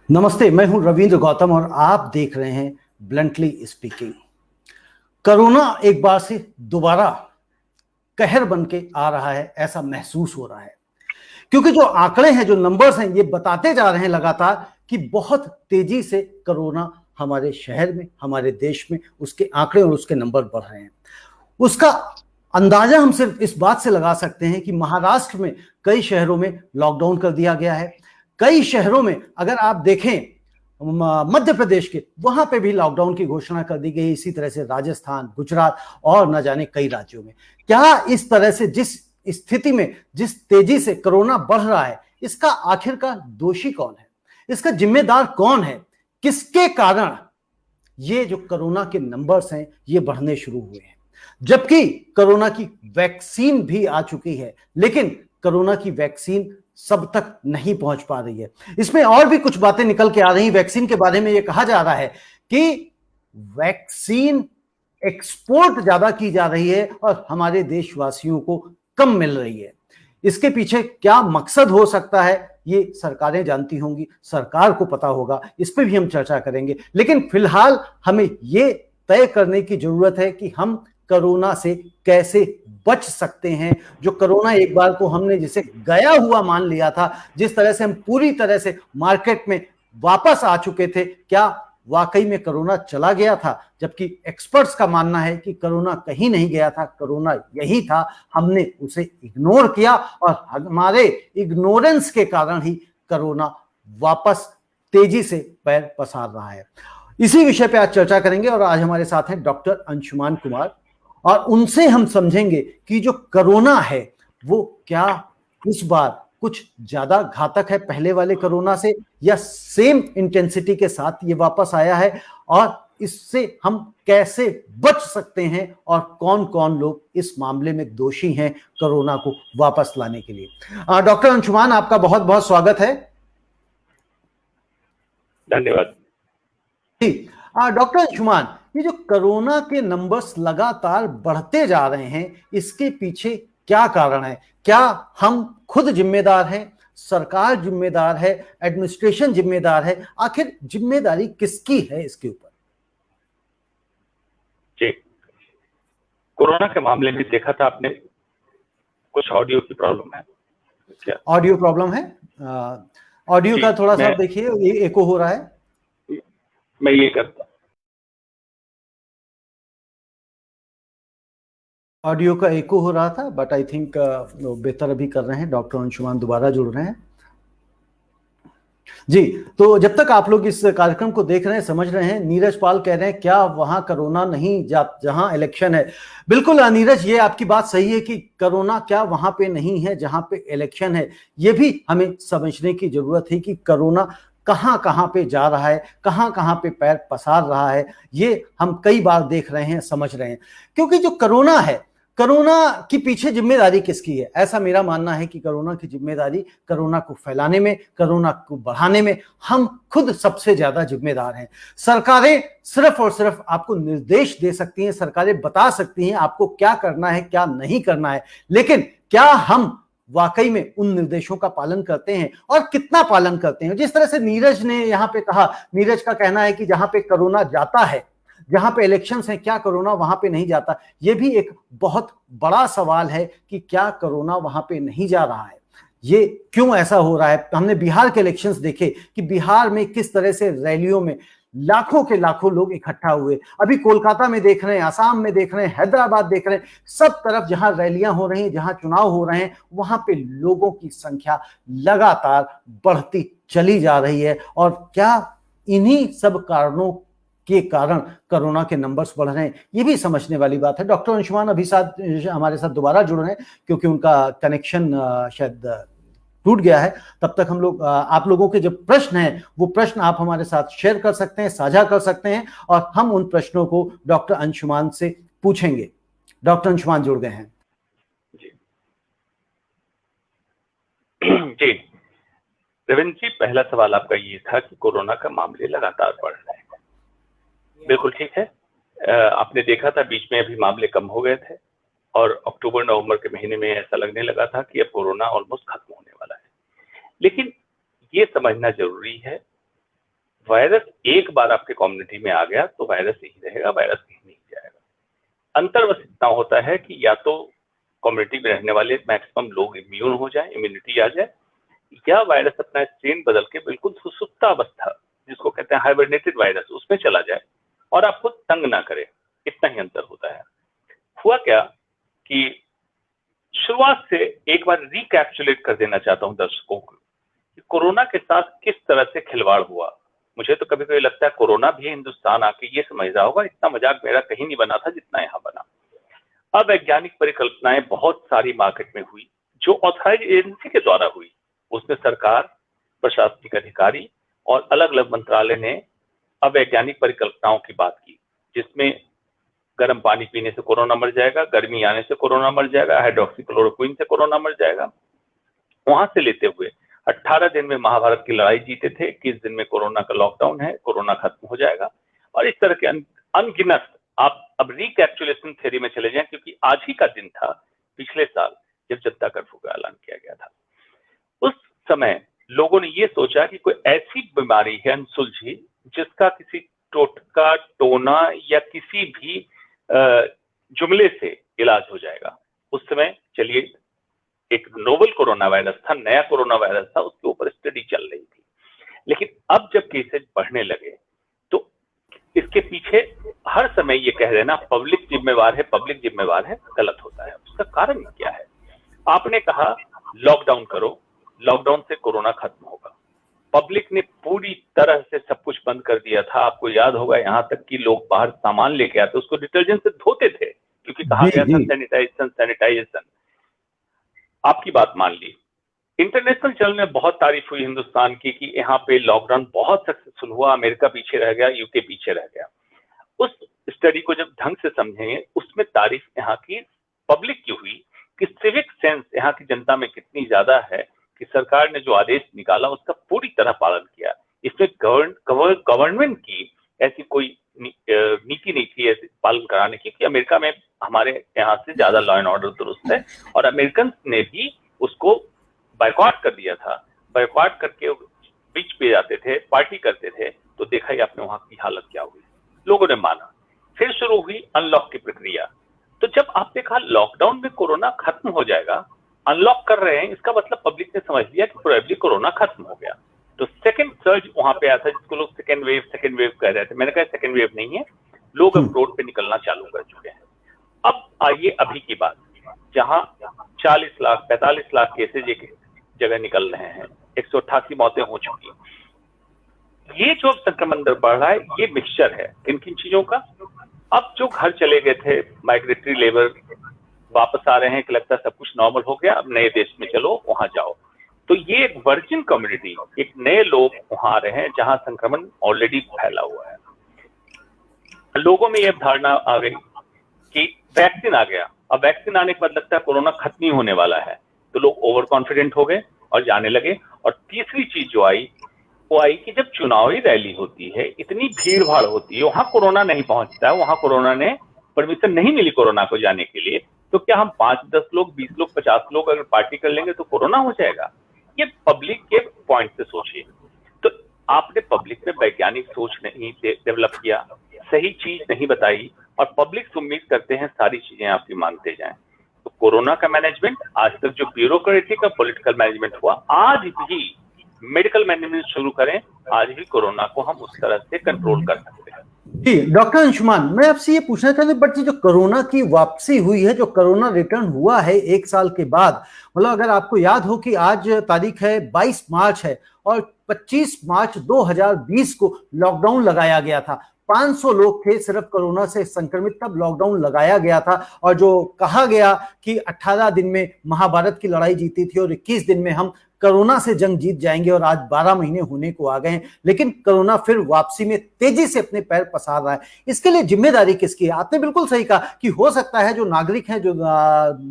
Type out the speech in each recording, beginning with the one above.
नमस्ते, मैं हूं रविंद्र गौतम और आप देख रहे हैं ब्लंटली स्पीकिंग। कोरोना एक बार से दोबारा कहर बन के आ रहा है, ऐसा महसूस हो रहा है, क्योंकि जो आंकड़े हैं, जो नंबर्स हैं, ये बताते जा रहे हैं लगातार कि बहुत तेजी से कोरोना हमारे शहर में, हमारे देश में उसके आंकड़े और उसके नंबर बढ़ रहे हैं। उसका अंदाजा हम सिर्फ इस बात से लगा सकते हैं कि महाराष्ट्र में कई शहरों में लॉकडाउन कर दिया गया है। कई शहरों में अगर आप देखें, मध्य प्रदेश के, वहां पे भी लॉकडाउन की घोषणा कर दी गई। इसी तरह से राजस्थान, गुजरात और न जाने कई राज्यों में। क्या इस तरह से जिस स्थिति में, जिस तेजी से कोरोना बढ़ रहा है, इसका आखिरकार दोषी कौन है? इसका जिम्मेदार कौन है? किसके कारण ये जो कोरोना के नंबर्स हैं ये बढ़ने शुरू हुए हैं? जबकि कोरोना की वैक्सीन भी आ चुकी है, लेकिन कोरोना की वैक्सीन सब तक नहीं पहुंच पा रही है। इसमें और भी कुछ बातें निकल के आ रही हैं। वैक्सीन के बारे में यह कहा जा रहा है कि वैक्सीन एक्सपोर्ट ज्यादा की जा रही है और हमारे देशवासियों को कम मिल रही है। इसके पीछे क्या मकसद हो सकता है, ये सरकारें जानती होंगी, सरकार को पता होगा। इस पर भी हम चर्चा करेंगे, लेकिन फिलहाल हमें ये तय करने की जरूरत है कि हम कोरोना से कैसे बच सकते हैं। जो कोरोना एक बार को हमने जिसे गया हुआ मान लिया था, जिस तरह से हम पूरी तरह से मार्केट में वापस आ चुके थे, क्या वाकई में कोरोना चला गया था? जबकि एक्सपर्ट्स का मानना है कि कोरोना कहीं नहीं गया था, कोरोना यही था। हमने उसे इग्नोर किया और हमारे इग्नोरेंस के कारण ही कोरोना वापस तेजी से पैर पसार रहा है। इसी विषय पे आज चर्चा करेंगे और आज हमारे साथ हैं डॉक्टर अंशुमान कुमार, और उनसे हम समझेंगे कि जो कोरोना है वो क्या इस बार कुछ ज्यादा घातक है पहले वाले कोरोना से, या सेम इंटेंसिटी के साथ ये वापस आया है, और इससे हम कैसे बच सकते हैं, और कौन कौन लोग इस मामले में दोषी हैं कोरोना को वापस लाने के लिए। डॉक्टर अंशुमान, आपका बहुत बहुत स्वागत है। धन्यवाद जी। डॉक्टर अंशुमान, ये जो कोरोना के नंबर्स लगातार बढ़ते जा रहे हैं, इसके पीछे क्या कारण है? क्या हम खुद जिम्मेदार हैं, सरकार जिम्मेदार है, एडमिनिस्ट्रेशन जिम्मेदार है? आखिर जिम्मेदारी किसकी है इसके ऊपर? जी, कोरोना के मामले में देखा था आपने, कुछ ऑडियो की प्रॉब्लम है क्या? ऑडियो प्रॉब्लम है? ऑडियो का थोड़ा सा देखिए, ये एको हो रहा है। मैं ये करता, ऑडियो का एको हो रहा था, बट आई थिंक बेहतर अभी कर रहे हैं। डॉक्टर अंशुमान दोबारा जुड़ रहे हैं। जी, तो जब तक आप लोग इस कार्यक्रम को देख रहे हैं, समझ रहे हैं, नीरज पाल कह रहे हैं क्या वहां कोरोना नहीं जहां इलेक्शन है? बिल्कुल नीरज, ये आपकी बात सही है कि कोरोना क्या वहां पे नहीं है जहां पे इलेक्शन है। ये भी हमें समझने की जरूरत है कि कोरोना कहां कहां पे जा रहा है, कहां कहां पे पैर पसार रहा है। ये हम कई बार देख रहे हैं, समझ रहे हैं। क्योंकि जो कोरोना है, कोरोना की पीछे जिम्मेदारी किसकी है? ऐसा मेरा मानना है कि कोरोना की जिम्मेदारी, कोरोना को फैलाने में, कोरोना को बढ़ाने में हम खुद सबसे ज्यादा जिम्मेदार हैं। सरकारें सिर्फ और सिर्फ आपको निर्देश दे सकती हैं, सरकारें बता सकती हैं आपको क्या करना है, क्या नहीं करना है, लेकिन क्या हम वाकई में उन निर्देशों का पालन करते हैं और कितना पालन करते हैं? जिस तरह से नीरज ने यहाँ पे कहा, नीरज का कहना है कि जहां पे कोरोना जाता है, जहां पे इलेक्शंस हैं, क्या कोरोना वहां पे नहीं जाता? ये भी एक बहुत बड़ा सवाल है कि क्या कोरोना वहां पे नहीं जा रहा है। ये क्यों ऐसा हो रहा है? हमने बिहार के इलेक्शंस देखे कि बिहार में किस तरह से रैलियों में लाखों के लाखों लोग इकट्ठा हुए। अभी कोलकाता में देख रहे हैं, आसाम में देख रहे हैं, हैदराबाद देख रहे हैं, सब तरफ जहां रैलियां हो रही हैं, जहां चुनाव हो रहे हैं, वहां पे लोगों की संख्या लगातार बढ़ती चली जा रही है। और क्या इन्हीं सब कारणों के कारण कोरोना के नंबर्स बढ़ रहे हैं? ये भी समझने वाली बात है। डॉक्टर अंशुमान अभी हमारे साथ दोबारा जुड़ रहे हैं, क्योंकि उनका कनेक्शन शायद टूट गया है। तब तक हम लोग, आप लोगों के जो प्रश्न हैं, वो प्रश्न आप हमारे साथ शेयर कर सकते हैं, साझा कर सकते हैं, और हम उन प्रश्नों को डॉक्टर अंशुमान से पूछेंगे। डॉक्टर अंशुमान जुड़ गए हैं। जी जी रविंद्र जी, पहला सवाल आपका ये था कि कोरोना का मामले लगातार बढ़ रहे हैं। बिल्कुल ठीक है। आपने देखा था बीच में अभी मामले कम हो गए थे, और अक्टूबर नवंबर के महीने में ऐसा लगने लगा था कि अब कोरोना ऑलमोस्ट खत्म होने वाला है। लेकिन ये समझना जरूरी है वायरस एक बार आपके कम्युनिटी में आ गया तो वायरस यही रहेगा, वायरस कहीं नहीं जाएगा। अंतर बस इतना होता है कि या तो कम्युनिटी में रहने वाले मैक्सिमम लोग इम्यून हो जाए, इम्यूनिटी आ जाए, या वायरस अपना स्ट्रेन बदल के बिल्कुल सुसुप्तावस्था, जिसको कहते हैं हाइबरनेटेड वायरस, उसमें चला जाए और आपको तंग ना करे। इतना ही अंतर होता है। हुआ क्या कि शुरुआत से एक बार रिकैप्चुलेट कर देना चाहता हूं दर्शकों को कि कोरोना के साथ किस तरह से खिलवाड़ हुआ। मुझे तो कभी कभी लगता है कोरोना भी हिंदुस्तान आके ये समझ रहा होगा इतना मजाक मेरा कहीं नहीं बना था जितना यहाँ बना। अवैज्ञानिक परिकल्पनाएं बहुत सारी मार्केट में हुई, जो ऑथराइज एजेंसी के द्वारा हुई। उसमें सरकार, प्रशासनिक अधिकारी और अलग अलग मंत्रालय ने अवैज्ञानिक परिकल्पनाओं की बात की, जिसमें गर्म पानी पीने से कोरोना मर जाएगा, गर्मी आने से कोरोना मर जाएगा, हाइड्रोक्सीक्लोरोक्विन से कोरोना मर जाएगा। वहां से लेते हुए 18 दिन में महाभारत की लड़ाई जीते थे, 21 दिन में कोरोना का लॉकडाउन है, कोरोना खत्म हो जाएगा, और इस तरह के अनगिनत। आप अब रिकैप्चुलेशन थ्योरी में चले जाएं, क्योंकि आज ही का दिन था पिछले साल जब जनता कर्फ्यू का ऐलान किया गया था। उस समय लोगों ने ये सोचा कि कोई ऐसी बीमारी है अनसुलझी जिसका किसी टोटका, टोना या किसी भी जुमले से इलाज हो जाएगा। उस समय चलिए एक नोवेल कोरोना वायरस था, नया कोरोना वायरस था, उसके ऊपर स्टडी चल रही थी। लेकिन अब जब केसेस बढ़ने लगे तो इसके पीछे हर समय ये कह देना पब्लिक जिम्मेवार है, पब्लिक जिम्मेवार है, गलत होता है। उसका कारण क्या है? आपने कहा लॉकडाउन करो, लॉकडाउन से कोरोना खत्म होगा। पब्लिक ने पूरी तरह से सब कुछ बंद कर दिया था। आपको याद होगा यहां तक कि लोग बाहर सामान लेके आते उसको डिटर्जेंट से धोते थे, क्योंकि कहा गया था सैनिटाइजेशन। आपकी बात मान ली। इंटरनेशनल चैनल में बहुत तारीफ हुई हिंदुस्तान की कि यहाँ पे लॉकडाउन बहुत सक्सेसफुल हुआ, अमेरिका पीछे रह गया, यूके पीछे रह गया। उस स्टडी को जब ढंग से समझेंगे, उसमें तारीफ यहाँ की पब्लिक की हुई कि सिविक सेंस यहाँ की जनता में कितनी ज्यादा है कि सरकार ने जो आदेश निकाला उसका पूरी तरह पालन किया। इसमें गवर्नमेंट की ऐसी कोई नीति नहीं थी ऐसे पालन कराने की, कि अमेरिका में हमारे यहाँ से ज्यादा लॉ एंड ऑर्डर दुरुस्त है, और अमेरिकन ने भी उसको बायकॉट कर दिया था। बायकॉट करके बीच पे जाते थे, पार्टी करते थे, तो देखा ही आपने वहां की हालत क्या हुई। लोगों ने माना। फिर शुरू हुई अनलॉक की प्रक्रिया। तो जब आपने कहा लॉकडाउन में कोरोना खत्म हो जाएगा, अनलॉक कर रहे हैं, इसका मतलब पब्लिक ने समझ लिया कि प्रोबेबली कोरोना खत्म हो गया। तो सेकंड सर्ज वहां पे आया था, जिसको लोग सेकंड वेव कह रहे थे। मैंने कहा सेकंड वेव नहीं है, लोग अब रोड पे निकलना चालू कर चुके हैं। अब आइए अभी की बात, जहां 40 लाख 45 लाख केसेज एक जगह निकल रहे हैं, 188 मौतें हो चुकी। ये जो संक्रमण दर बढ़ रहा है, ये मिक्सचर है किन किन चीजों का। अब जो घर चले गए थे माइग्रेटरी लेबर वापस आ रहे हैं कि लगता है सब कुछ नॉर्मल हो गया, अब नए देश में चलो, वहां जाओ। तो ये एक वर्जिन कम्युनिटी, एक नए लोग वहां आ रहे हैं जहां संक्रमण ऑलरेडी फैला हुआ है। लोगों में यह धारणा आ गई कि वैक्सीन आ गया, अब वैक्सीन आने के बाद लगता है कोरोना खत्म ही होने वाला है, तो लोग ओवर कॉन्फिडेंट हो गए और जाने लगे। और तीसरी चीज जो आई वो आई कि जब चुनावी रैली होती है, इतनी भीड़ भाड़ होती है, वहां कोरोना नहीं पहुंचता है, वहां कोरोना ने परमिशन नहीं मिली कोरोना को जाने के लिए, तो क्या हम 5-10 लोग, 20 लोग, 50 लोग अगर पार्टी कर लेंगे तो कोरोना हो जाएगा? ये पब्लिक के पॉइंट से सोचिए। तो आपने पब्लिक में वैज्ञानिक सोच नहीं डेवलप किया, सही चीज नहीं बताई, और पब्लिक से उम्मीद करते हैं सारी चीजें आपकी मानते जाएं। तो कोरोना का मैनेजमेंट आज तक जो ब्यूरोक्रेटिक और पॉलिटिकल मैनेजमेंट हुआ, आज भी मेडिकल मैनेजमेंट शुरू करें, आज भी कोरोना को हम उस तरह से कंट्रोल कर सकते हैं। जी डॉक्टर अंशुमान, मैं आपसे ये पूछना चाहता हूँ, बट जो कोरोना की वापसी हुई है, जो कोरोना रिटर्न हुआ है 1 साल के बाद, मतलब अगर आपको याद हो कि आज तारीख है 22 मार्च है और 25 मार्च 2020 को लॉकडाउन लगाया गया था। 500 लोग थे सिर्फ कोरोना से संक्रमित, तब लॉकडाउन लगाया गया था। और जो कहा गया कि 18 दिन में महाभारत की लड़ाई जीती थी और 21 दिन में हम कोरोना से जंग जीत जाएंगे, और आज 12 महीने होने को आ गए हैं, लेकिन कोरोना फिर वापसी में तेजी से अपने पैर पसार रहा है। इसके लिए जिम्मेदारी किसकी है? आपने बिल्कुल सही कहा कि हो सकता है जो नागरिक है, जो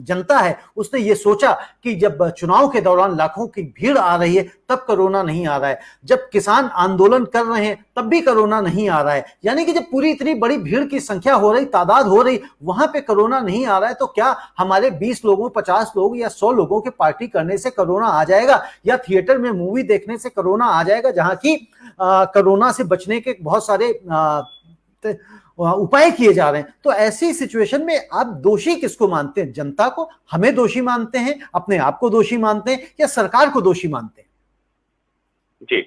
जनता है, उसने ये सोचा कि जब चुनाव के दौरान लाखों की भीड़ आ रही है, तब कोरोना नहीं आ रहा है, जब किसान आंदोलन कर रहे हैं तब भी कोरोना नहीं आ रहा है। यानी कि जब पूरी इतनी बड़ी भीड़ की संख्या हो रही, तादाद हो रही, वहां पे कोरोना नहीं आ रहा है, तो क्या हमारे 20 लोगों, 50 लोग या 100 लोगों के पार्टी करने से कोरोना आ जाएगा, या थिएटर में मूवी देखने से कोरोना आ जाएगा, जहां की कोरोना से बचने के बहुत सारे उपाय किए जा रहे हैं। तो ऐसी सिचुएशन में आप दोषी किसको मानते हैं? जनता को हमें दोषी मानते हैं, अपने आप को दोषी मानते हैं, या सरकार को दोषी मानते हैं? जी,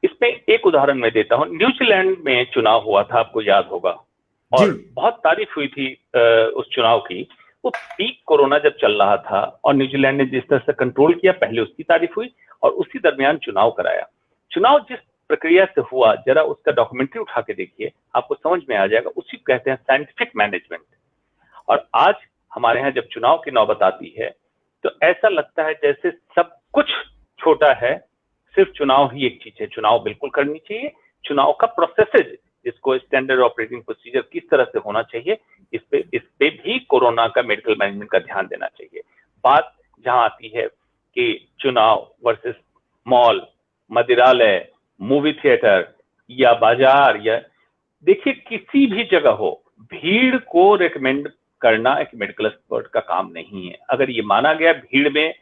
इसमें एक उदाहरण मैं देता हूं। न्यूजीलैंड में चुनाव हुआ था, आपको याद होगा, और बहुत तारीफ हुई थी उस चुनाव की। वो पीक कोरोना जब चल रहा था और न्यूजीलैंड ने जिस तरह से कंट्रोल किया, पहले उसकी तारीफ हुई और उसी दरमियान चुनाव कराया। चुनाव जिस प्रक्रिया से हुआ, जरा उसका डॉक्यूमेंट्री उठा के देखिए, आपको समझ में आ जाएगा। उसी को कहते हैं साइंटिफिक मैनेजमेंट। और आज हमारे यहाँ जब चुनाव की नौबत आती है तो ऐसा लगता है जैसे सब कुछ छोटा है, सिर्फ चुनाव ही एक चीज है। चुनाव बिल्कुल करनी चाहिए, चुनाव का प्रोसेसेज, जिसको स्टैंडर्ड ऑपरेटिंग प्रोसीजर किस तरह से होना चाहिए, इस पे भी कोरोना का मेडिकल मैनेजमेंट का ध्यान देना चाहिए। बात जहां आती है कि चुनाव वर्सेस मॉल, मदिरालय, मूवी थिएटर या बाजार, या देखिए किसी भी जगह हो, भीड़ को रेकमेंड करना एक मेडिकल एक्सपर्ट का काम नहीं है। अगर ये माना गया भीड़ में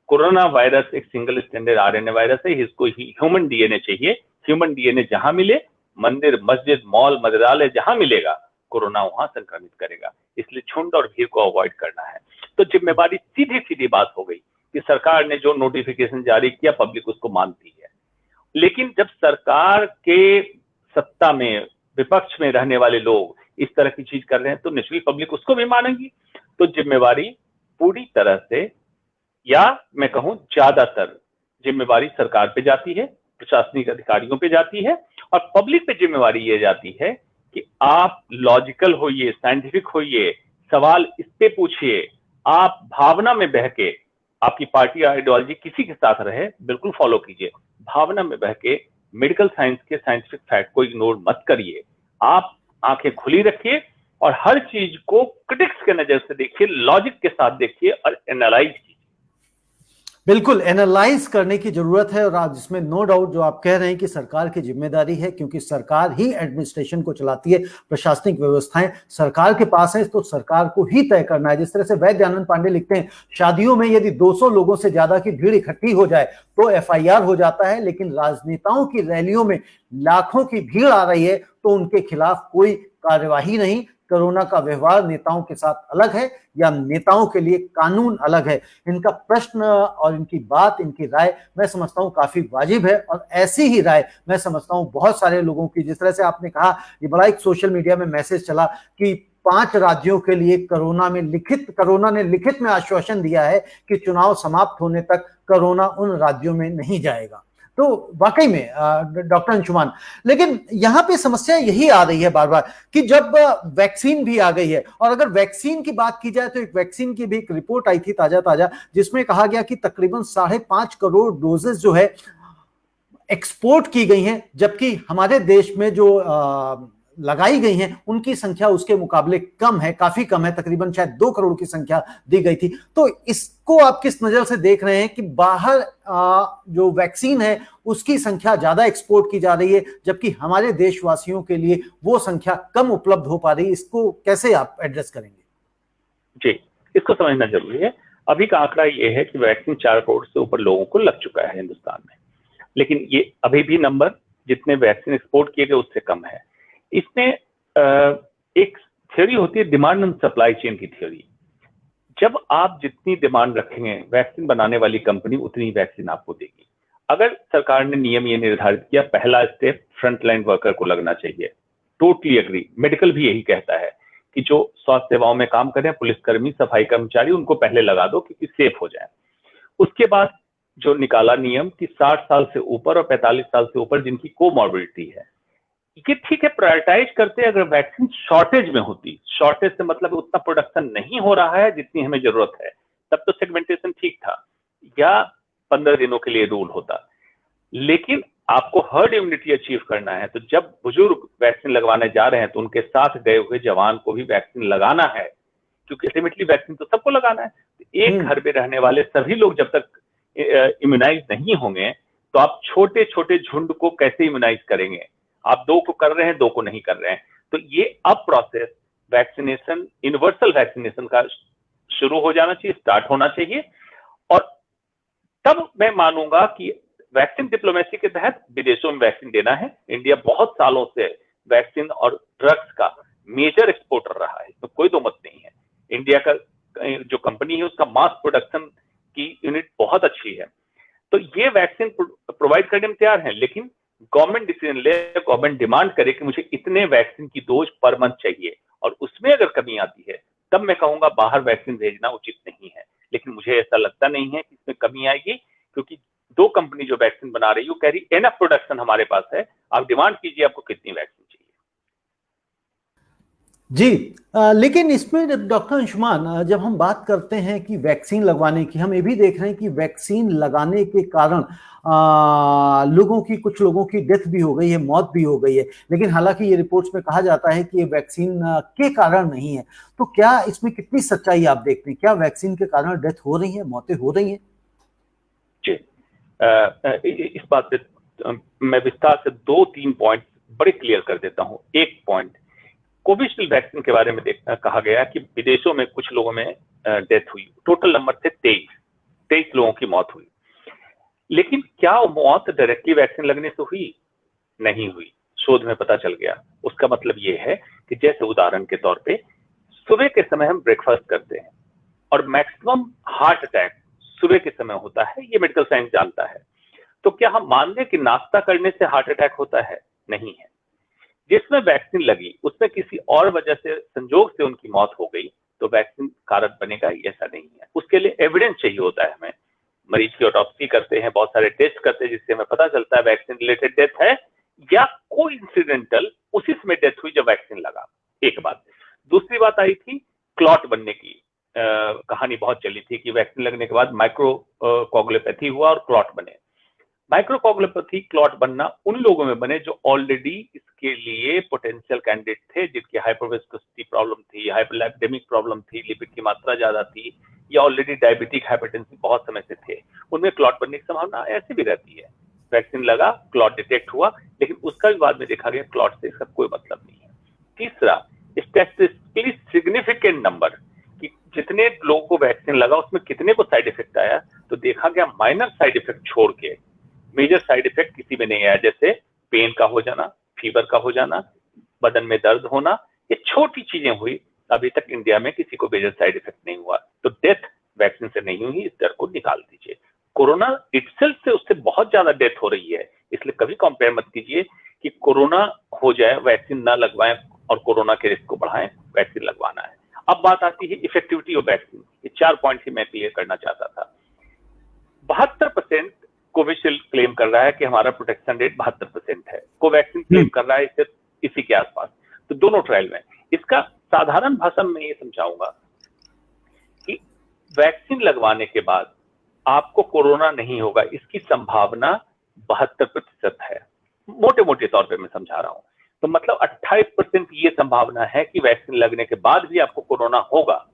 कोरोना वायरस एक सिंगल स्टैंडर्ड आरएनए वायरस है, इसको ह्यूमन डीएनए चाहिए, ह्यूमन डीएनए जहां मिले, मंदिर, मस्जिद, मॉल, मदिरालय जहां मिलेगा, कोरोना वहां संक्रमित करेगा। इसलिए झुंड और भीड़ को अवॉइड करना है। तो जिम्मेवारी सीधी सीधी बात हो गई कि सरकार ने जो नोटिफिकेशन जारी किया, पब्लिक उसको मानती है। लेकिन जब सरकार के सत्ता में, विपक्ष में रहने वाले लोग इस तरह की चीज कर रहे हैं, तो नेचुरली पब्लिक उसको भी मानेगी। तो जिम्मेवारी पूरी तरह से, या मैं कहूं ज्यादातर जिम्मेवारी सरकार पे जाती है, प्रशासनिक अधिकारियों पे जाती है, और पब्लिक पे जिम्मेवारी ये जाती है कि आप लॉजिकल होइए, साइंटिफिक होइए, सवाल इस पे पूछिए। आप भावना में बह के, आपकी पार्टी आइडियोलॉजी किसी के साथ रहे, बिल्कुल फॉलो कीजिए, भावना में बह के मेडिकल साइंस के साइंटिफिक फैक्ट को इग्नोर मत करिए। आप आंखें खुली रखिए और हर चीज को क्रिटिक्स के नजर से देखिए, लॉजिक के साथ देखिए और एनालाइज कीजिए। बिल्कुल एनालाइज करने की जरूरत है। और आज इसमें नो डाउट जो आप कह रहे हैं कि सरकार की जिम्मेदारी है, क्योंकि सरकार ही एडमिनिस्ट्रेशन को चलाती है, प्रशासनिक व्यवस्थाएं सरकार के पास है, तो सरकार को ही तय करना है। जिस तरह से वैद्य आनंद पांडे लिखते हैं, शादियों में यदि 200 लोगों से ज्यादा की भीड़ इकट्ठी हो जाए तो एफआईआर हो जाता है, लेकिन राजनेताओं की रैलियों में लाखों की भीड़ आ रही है तो उनके खिलाफ कोई कार्यवाही नहीं। कोरोना का व्यवहार नेताओं के साथ अलग है या नेताओं के लिए कानून अलग है? इनका प्रश्न और इनकी बात, इनकी राय मैं समझता हूं काफी वाजिब है, और ऐसी ही राय मैं समझता हूं बहुत सारे लोगों की। जिस तरह से आपने कहा, ये बड़ा एक सोशल मीडिया में मैसेज चला कि 5 राज्यों के लिए कोरोना ने लिखित में आश्वासन दिया है कि चुनाव समाप्त होने तक कोरोना उन राज्यों में नहीं जाएगा। तो वाकई में डॉक्टर अंशुमान, लेकिन यहां पे समस्या यही आ रही है बार बार कि जब वैक्सीन भी आ गई है, और अगर वैक्सीन की बात की जाए तो एक वैक्सीन की भी एक रिपोर्ट आई थी ताजा जिसमें कहा गया कि तकरीबन 5.5 करोड़ डोजेस जो है एक्सपोर्ट की गई हैं, जबकि हमारे देश में जो लगाई गई हैं उनकी संख्या उसके मुकाबले कम है, काफी कम है, तकरीबन शायद 2 करोड़ की संख्या दी गई थी। तो इसको आप किस नजर से देख रहे हैं कि बाहर जो वैक्सीन है उसकी संख्या ज्यादा एक्सपोर्ट की जा रही है, जबकि हमारे देशवासियों के लिए वो संख्या कम उपलब्ध हो पा रही है? इसको कैसे आप एड्रेस करेंगे? जी, इसको समझना जरूरी है। अभी का आंकड़ा ये है कि वैक्सीन 4 करोड़ से ऊपर लोगों को लग चुका है हिंदुस्तान में, लेकिन ये अभी भी नंबर जितने वैक्सीन एक्सपोर्ट किए गए उससे कम है। इसमें एक थ्योरी होती है डिमांड एंड सप्लाई चेन की थ्योरी। जब आप जितनी डिमांड रखेंगे, वैक्सीन बनाने वाली कंपनी उतनी वैक्सीन आपको देगी। अगर सरकार ने नियम ये निर्धारित किया, पहला स्टेप फ्रंटलाइन वर्कर को लगना चाहिए, टोटली एग्री। मेडिकल भी यही कहता है कि जो स्वास्थ्य सेवाओं में काम कर रहे हैं, पुलिसकर्मी, सफाई कर्मचारी, उनको पहले लगा दो क्योंकि सेफ हो जाए। उसके बाद जो निकाला नियम कि 60 साल से ऊपर और 45 साल से ऊपर जिनकी कोमॉर्बिडिटी है, ये ठीक है, प्रायोरिटाइज करते। अगर वैक्सीन शॉर्टेज में होती, शॉर्टेज से मतलब उतना प्रोडक्शन नहीं हो रहा है जितनी हमें जरूरत है, तब तो सेगमेंटेशन ठीक था, या 15 दिनों के लिए रूल होता। लेकिन आपको हर्ड इम्यूनिटी अचीव करना है, तो जब बुजुर्ग वैक्सीन लगवाने जा रहे हैं तो उनके साथ गए हुए जवान को भी वैक्सीन लगाना है, क्योंकि अल्टीमेटली वैक्सीन तो सबको लगाना है। एक घर में रहने वाले सभी लोग जब तक इम्यूनाइज नहीं होंगे तो आप छोटे छोटे झुंड को कैसे इम्यूनाइज करेंगे? आप 2 को कर रहे हैं, 2 को नहीं कर रहे हैं। तो ये अब प्रोसेस वैक्सीनेशन, यूनिवर्सल वैक्सीनेशन का शुरू हो जाना चाहिए, स्टार्ट होना चाहिए। और तब मैं मानूंगा कि वैक्सीन डिप्लोमेसी के तहत विदेशों में वैक्सीन देना है। इंडिया बहुत सालों से वैक्सीन और ड्रग्स का मेजर एक्सपोर्टर रहा है, इसमें कोई दो मत नहीं है। इंडिया का जो कंपनी है उसका मास प्रोडक्शन की यूनिट बहुत अच्छी है, तो ये वैक्सीन प्रोवाइड करने में तैयार है। लेकिन गवर्नमेंट डिसीजन ले, गवर्नमेंट डिमांड करे कि मुझे इतने वैक्सीन की डोज पर मंथ चाहिए, और उसमें अगर कमी आती है तब मैं कहूंगा बाहर वैक्सीन भेजना उचित नहीं है। लेकिन मुझे ऐसा लगता नहीं है कि इसमें कमी आएगी, क्योंकि 2 कंपनी जो वैक्सीन बना रही है वो कह रही एनफ प्रोडक्शन हमारे पास है, आप डिमांड कीजिए आपको कितनी वैक्सीन चाहिए। जी, लेकिन इसमें डॉक्टर अंशुमान, जब हम बात करते हैं कि वैक्सीन लगवाने की, हम ये भी देख रहे हैं कि वैक्सीन लगाने के कारण लोगों की, कुछ लोगों की डेथ भी हो गई है, मौत भी हो गई है। लेकिन हालांकि ये रिपोर्ट्स में कहा जाता है कि ये वैक्सीन के कारण नहीं है। तो क्या इसमें कितनी सच्चाई आप देखते हैं? क्या वैक्सीन के कारण डेथ हो रही है, मौतें हो रही हैं? जी, इस बात पे मैं विस्तार से 2-3 पॉइंट बड़े क्लियर कर देता हूं। एक पॉइंट, कोविशील्ड वैक्सीन के बारे में कहा गया कि विदेशों में कुछ लोगों में डेथ हुई, टोटल नंबर थे 23 लोगों की मौत हुई। लेकिन क्या वो मौत डायरेक्टली वैक्सीन लगने से हुई? नहीं हुई, शोध में पता चल गया। उसका मतलब ये है कि जैसे उदाहरण के तौर पे सुबह के समय हम ब्रेकफास्ट करते हैं और मैक्सिमम हार्ट अटैक सुबह के समय होता है, ये मेडिकल साइंस जानता है। तो क्या हम मान लें कि नाश्ता करने से हार्ट अटैक होता है? नहीं है। जिसमें वैक्सीन लगी उसमें किसी और वजह से, संजोग से उनकी मौत हो गई, तो वैक्सीन कारक बनेगा, ऐसा नहीं है। उसके लिए एविडेंस चाहिए होता है। हमें मरीज की ऑटोप्सी करते हैं, बहुत सारे टेस्ट करते हैं, जिससे हमें पता चलता है वैक्सीन रिलेटेड डेथ है या कोइंसिडेंटल उसी समय डेथ हुई जब वैक्सीन लगा। एक बात। दूसरी बात आई थी क्लॉट बनने की। कहानी बहुत चली थी कि वैक्सीन लगने के बाद माइक्रो कोगुलोपैथी हुआ और क्लॉट बने। माइक्रोकोगुलोपैथी क्लॉट बनना उन लोगों में बने जो ऑलरेडी इसके लिए पोटेंशियल कैंडिडेट थे, जिनकी हाइपरविस्कोसिटी प्रॉब्लम थी, हाइपरलाइपेडेमिक प्रॉब्लम थी, लिपिड की मात्रा ज्यादा थी, या ऑलरेडी डायबिटिक हाइपरटेंशन बहुत समय से थे। उनमें क्लॉट बनने की संभावना ऐसी भी रहती है। वैक्सीन लगा, क्लॉट डिटेक्ट हुआ, लेकिन उसका भी बाद में देखा गया क्लॉट से इसका कोई मतलब नहीं है। तीसरा, स्टैटिस्टिकली सिग्निफिकेंट नंबर कि जितने लोगों को वैक्सीन लगा उसमें कितने को साइड इफेक्ट आया, तो देखा गया माइनर साइड इफेक्ट छोड़ के मेजर साइड इफेक्ट किसी में नहीं आया। जैसे पेन का हो जाना, फीवर का हो जाना, बदन में दर्द होना, ये छोटी चीजें हुई। अभी तक इंडिया में किसी को मेजर साइड इफेक्ट नहीं हुआ। तो डेथ वैक्सीन से नहीं हुई, इस डर को निकाल दीजिए। कोरोना इटसेल्फ से उससे बहुत ज्यादा डेथ हो रही है, इसलिए कभी कंपेयर मत कीजिए कि कोरोना हो जाए, वैक्सीन ना लगवाएं और कोरोना के रिस्क को बढ़ाएं। वैक्सीन लगवाना है। अब बात आती है इफेक्टिविटी ऑफ वैक्सीन। ये 4 पॉइंट ही मैं क्लियर करना चाहता था। 72% कोविशील्ड क्लेम कर रहा है कि हमारा प्रोटेक्शन रेट 72% है। कोवैक्सीन क्लेम कर रहा है इसी के आसपास। तो दोनों ट्रायल में इसका साधारण भाषा में ये समझाऊंगा कि वैक्सीन लगवाने के बाद आपको कोरोना नहीं होगा, इसकी संभावना 72% है। मोटे मोटे तौर पे मैं समझा रहा हूं। तो मतलब 28% ये संभावना है कि वैक्सीन लगने के बाद भी आपको कोरोना होगा।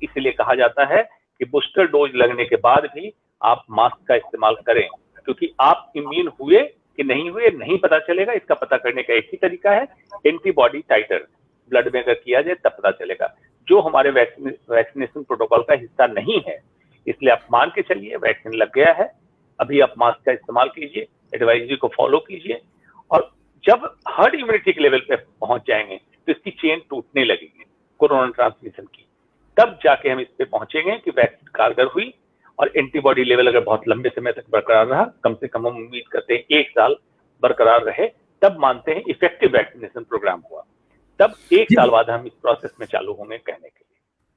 इसलिए कहा जाता है कि बूस्टर डोज लगने के बाद भी आप मास्क का इस्तेमाल करें, क्योंकि आप इम्यून हुए कि नहीं हुए नहीं पता चलेगा। इसका पता करने का एक ही तरीका है, एंटीबॉडी टाइटर ब्लड में अगर किया जाए तब पता चलेगा, जो हमारे वैक्सीनेशन प्रोटोकॉल का हिस्सा नहीं है। इसलिए आप मान के चलिए वैक्सीन लग गया है, अभी आप मास्क का इस्तेमाल कीजिए, एडवाइजरी को फॉलो कीजिए, और जब हर्ड इम्यूनिटी के लेवल पे पहुंच जाएंगे तो इसकी चेन टूटने लगेगी कोरोना ट्रांसमिशन की। तब जाके हम इस पे पहुंचेंगे कि वैक्सीन कारगर हुई और एंटीबॉडी लेवल अगर बहुत लंबे समय तक बरकरार रहा, कम से कम हम उम्मीद करते हैं 1 साल बरकरार रहे, तब मानते हैं इफेक्टिव वैक्सीनेशन प्रोग्राम हुआ। तब 1 साल बाद हम इस प्रोसेस में चालू होंगे कहने के लिए।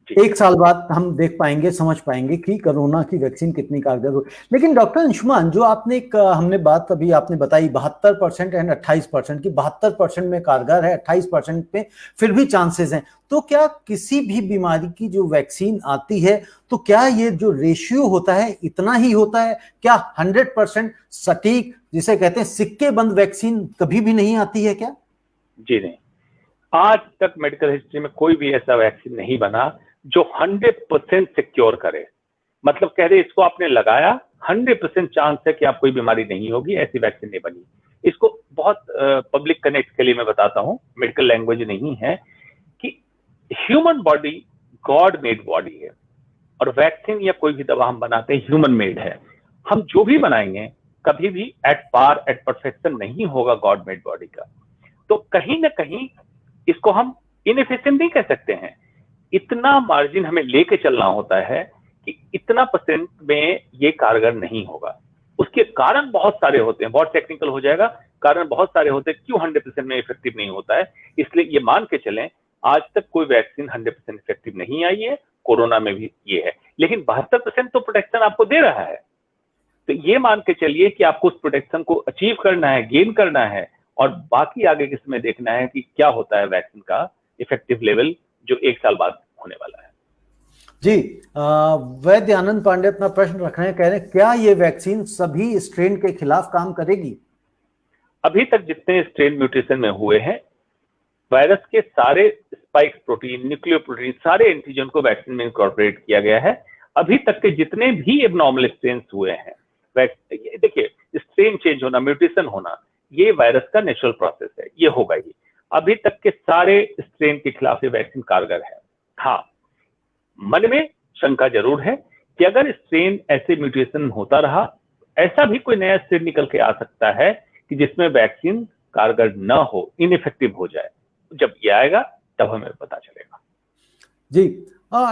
1 साल बाद हम देख पाएंगे, समझ पाएंगे कि कोरोना की वैक्सीन कितनी कारगर हो। लेकिन डॉक्टर अंशुमान, जो आपने हमने बात अभी आपने बताई 72% एंड 28% की, 72% में कारगर है, 28% में फिर भी चांसेस हैं। तो क्या किसी भी बीमारी की जो वैक्सीन आती है, तो क्या ये जो रेशियो होता है इतना ही होता है? क्या 100% सटीक, जिसे कहते हैं सिक्के बंद वैक्सीन कभी भी नहीं आती है क्या? जी नहीं, आज तक मेडिकल हिस्ट्री में कोई भी ऐसा वैक्सीन नहीं बना जो 100% सिक्योर करे। मतलब कह रहे इसको आपने लगाया, 100% चांस है कि आपको कोई बीमारी नहीं होगी, ऐसी वैक्सीन नहीं बनी। इसको बहुत पब्लिक कनेक्ट के लिए मैं बताता हूँ, मेडिकल लैंग्वेज नहीं है, कि human body God made body है, और वैक्सीन या कोई भी दवा हम बनाते हैं ह्यूमन मेड है। हम जो भी बनाएंगे कभी भी एट पार एट परफेक्शन नहीं होगा गॉड मेड बॉडी का। तो कहीं ना कहीं इसको हम इनएफिशिएंट नहीं कह सकते हैं, इतना मार्जिन हमें लेके चलना होता है कि इतना परसेंट में ये कारगर नहीं होगा। उसके कारण बहुत सारे होते हैं, बहुत टेक्निकल हो जाएगा, कारण बहुत सारे होते हैं क्यों 100% में इफेक्टिव नहीं होता है। इसलिए ये मान के चलें आज तक कोई वैक्सीन 100% इफेक्टिव नहीं आई है, कोरोना में भी ये है, लेकिन 72% तो प्रोटेक्शन आपको दे रहा है। तो ये मान के चलिए कि आपको उस प्रोटेक्शन को अचीव करना है, गेन करना है, और बाकी आगे के समय देखना है कि क्या होता है वैक्सीन का इफेक्टिव लेवल जो 1 साल बाद होने वाला है। जी, वैद्य आनंद पांडे अपना प्रश्न रख रहे हैं, कह रहे हैं क्या ये वैक्सीन सभी स्ट्रेन के खिलाफ काम करेगी? अभी तक जितने स्ट्रेन म्यूटेशन में हुए हैं, वायरस के सारे स्पाइक प्रोटीन, न्यूक्लियो प्रोटीन, सारे एंटीजन को वैक्सीन में इनकॉर्पोरेट किया गया है। अभी तक के जितने भी एबनॉर्मल स्ट्रेन हुए हैं, देखिए स्ट्रेन चेंज होना, म्यूटेशन होना, ये वायरस का नेचुरल प्रोसेस है, ये होगा ही। अभी तक के सारे स्ट्रेन के खिलाफ ये वैक्सीन कारगर है। हाँ, मन में शंका जरूर है कि अगर स्ट्रेन ऐसे म्यूटेशन होता रहा, ऐसा भी कोई नया स्ट्रेन निकल के आ सकता है कि जिसमें वैक्सीन कारगर न हो, इनइफेक्टिव हो जाए। जब ये आएगा तब हमें पता चलेगा। जी,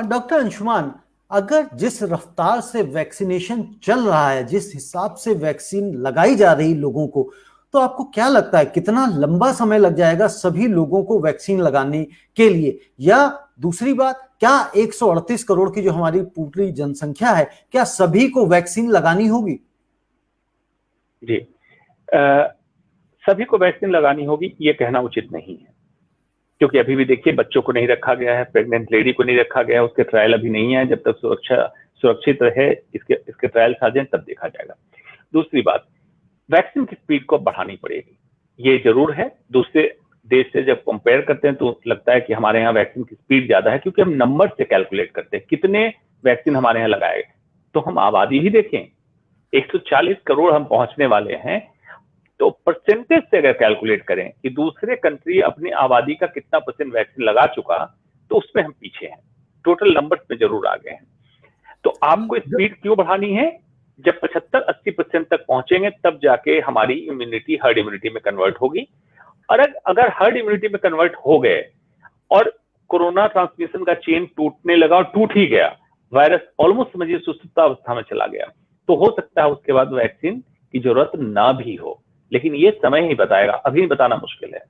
डॉक्टर अंशुमान, अगर जिस रफ्तार से वैक्सीनेशन चल रहा है, जिस हिसाब से वैक्सीन लगाई जा रही लोगों को, तो आपको क्या लगता है कितना लंबा समय लग जाएगा सभी लोगों को वैक्सीन लगाने के लिए? या दूसरी बात, क्या 138 करोड़ की जो हमारी पूरी जनसंख्या है, क्या सभी को वैक्सीन लगानी होगी? जी, सभी को वैक्सीन लगानी होगी ये कहना उचित नहीं है, क्योंकि अभी भी देखिए बच्चों को नहीं रखा गया है, प्रेग्नेंट लेडी को नहीं रखा गया है, उसके ट्रायल अभी नहीं है। जब तक सुरक्षित रहे, इसके ट्रायल्स आ जाए तब देखा जाएगा। दूसरी बात, वैक्सीन की स्पीड को बढ़ानी पड़ेगी, ये जरूर है। दूसरे देश से जब कंपेयर करते हैं तो लगता है कि हमारे यहाँ वैक्सीन की स्पीड ज्यादा है, क्योंकि हम नंबर से कैलकुलेट करते हैं कितने वैक्सीन हमारे यहाँ लगाए। तो हम आबादी ही देखें, 140 करोड़ हम पहुंचने वाले हैं, तो परसेंटेज से अगर कैलकुलेट करें कि दूसरे कंट्री अपनी आबादी का कितना परसेंट वैक्सीन लगा चुका, तो उसमें हम पीछे हैं, टोटल नंबर्स में जरूर आगे हैं। तो आपको स्पीड क्यों बढ़ानी है? जब 75-80% तक पहुंचेंगे तब जाके हमारी इम्यूनिटी हर्ड इम्यूनिटी में कन्वर्ट होगी। और अगर हर्ड इम्यूनिटी में कन्वर्ट हो गए और कोरोना ट्रांसमिशन का चेन टूटने लगा और टूट ही गया, वायरस ऑलमोस्ट समझिए सुप्तावस्था में चला गया, तो हो सकता है उसके बाद वैक्सीन की जरूरत ना भी हो, लेकिन ये समय ही बताएगा, अभी बताना मुश्किल है।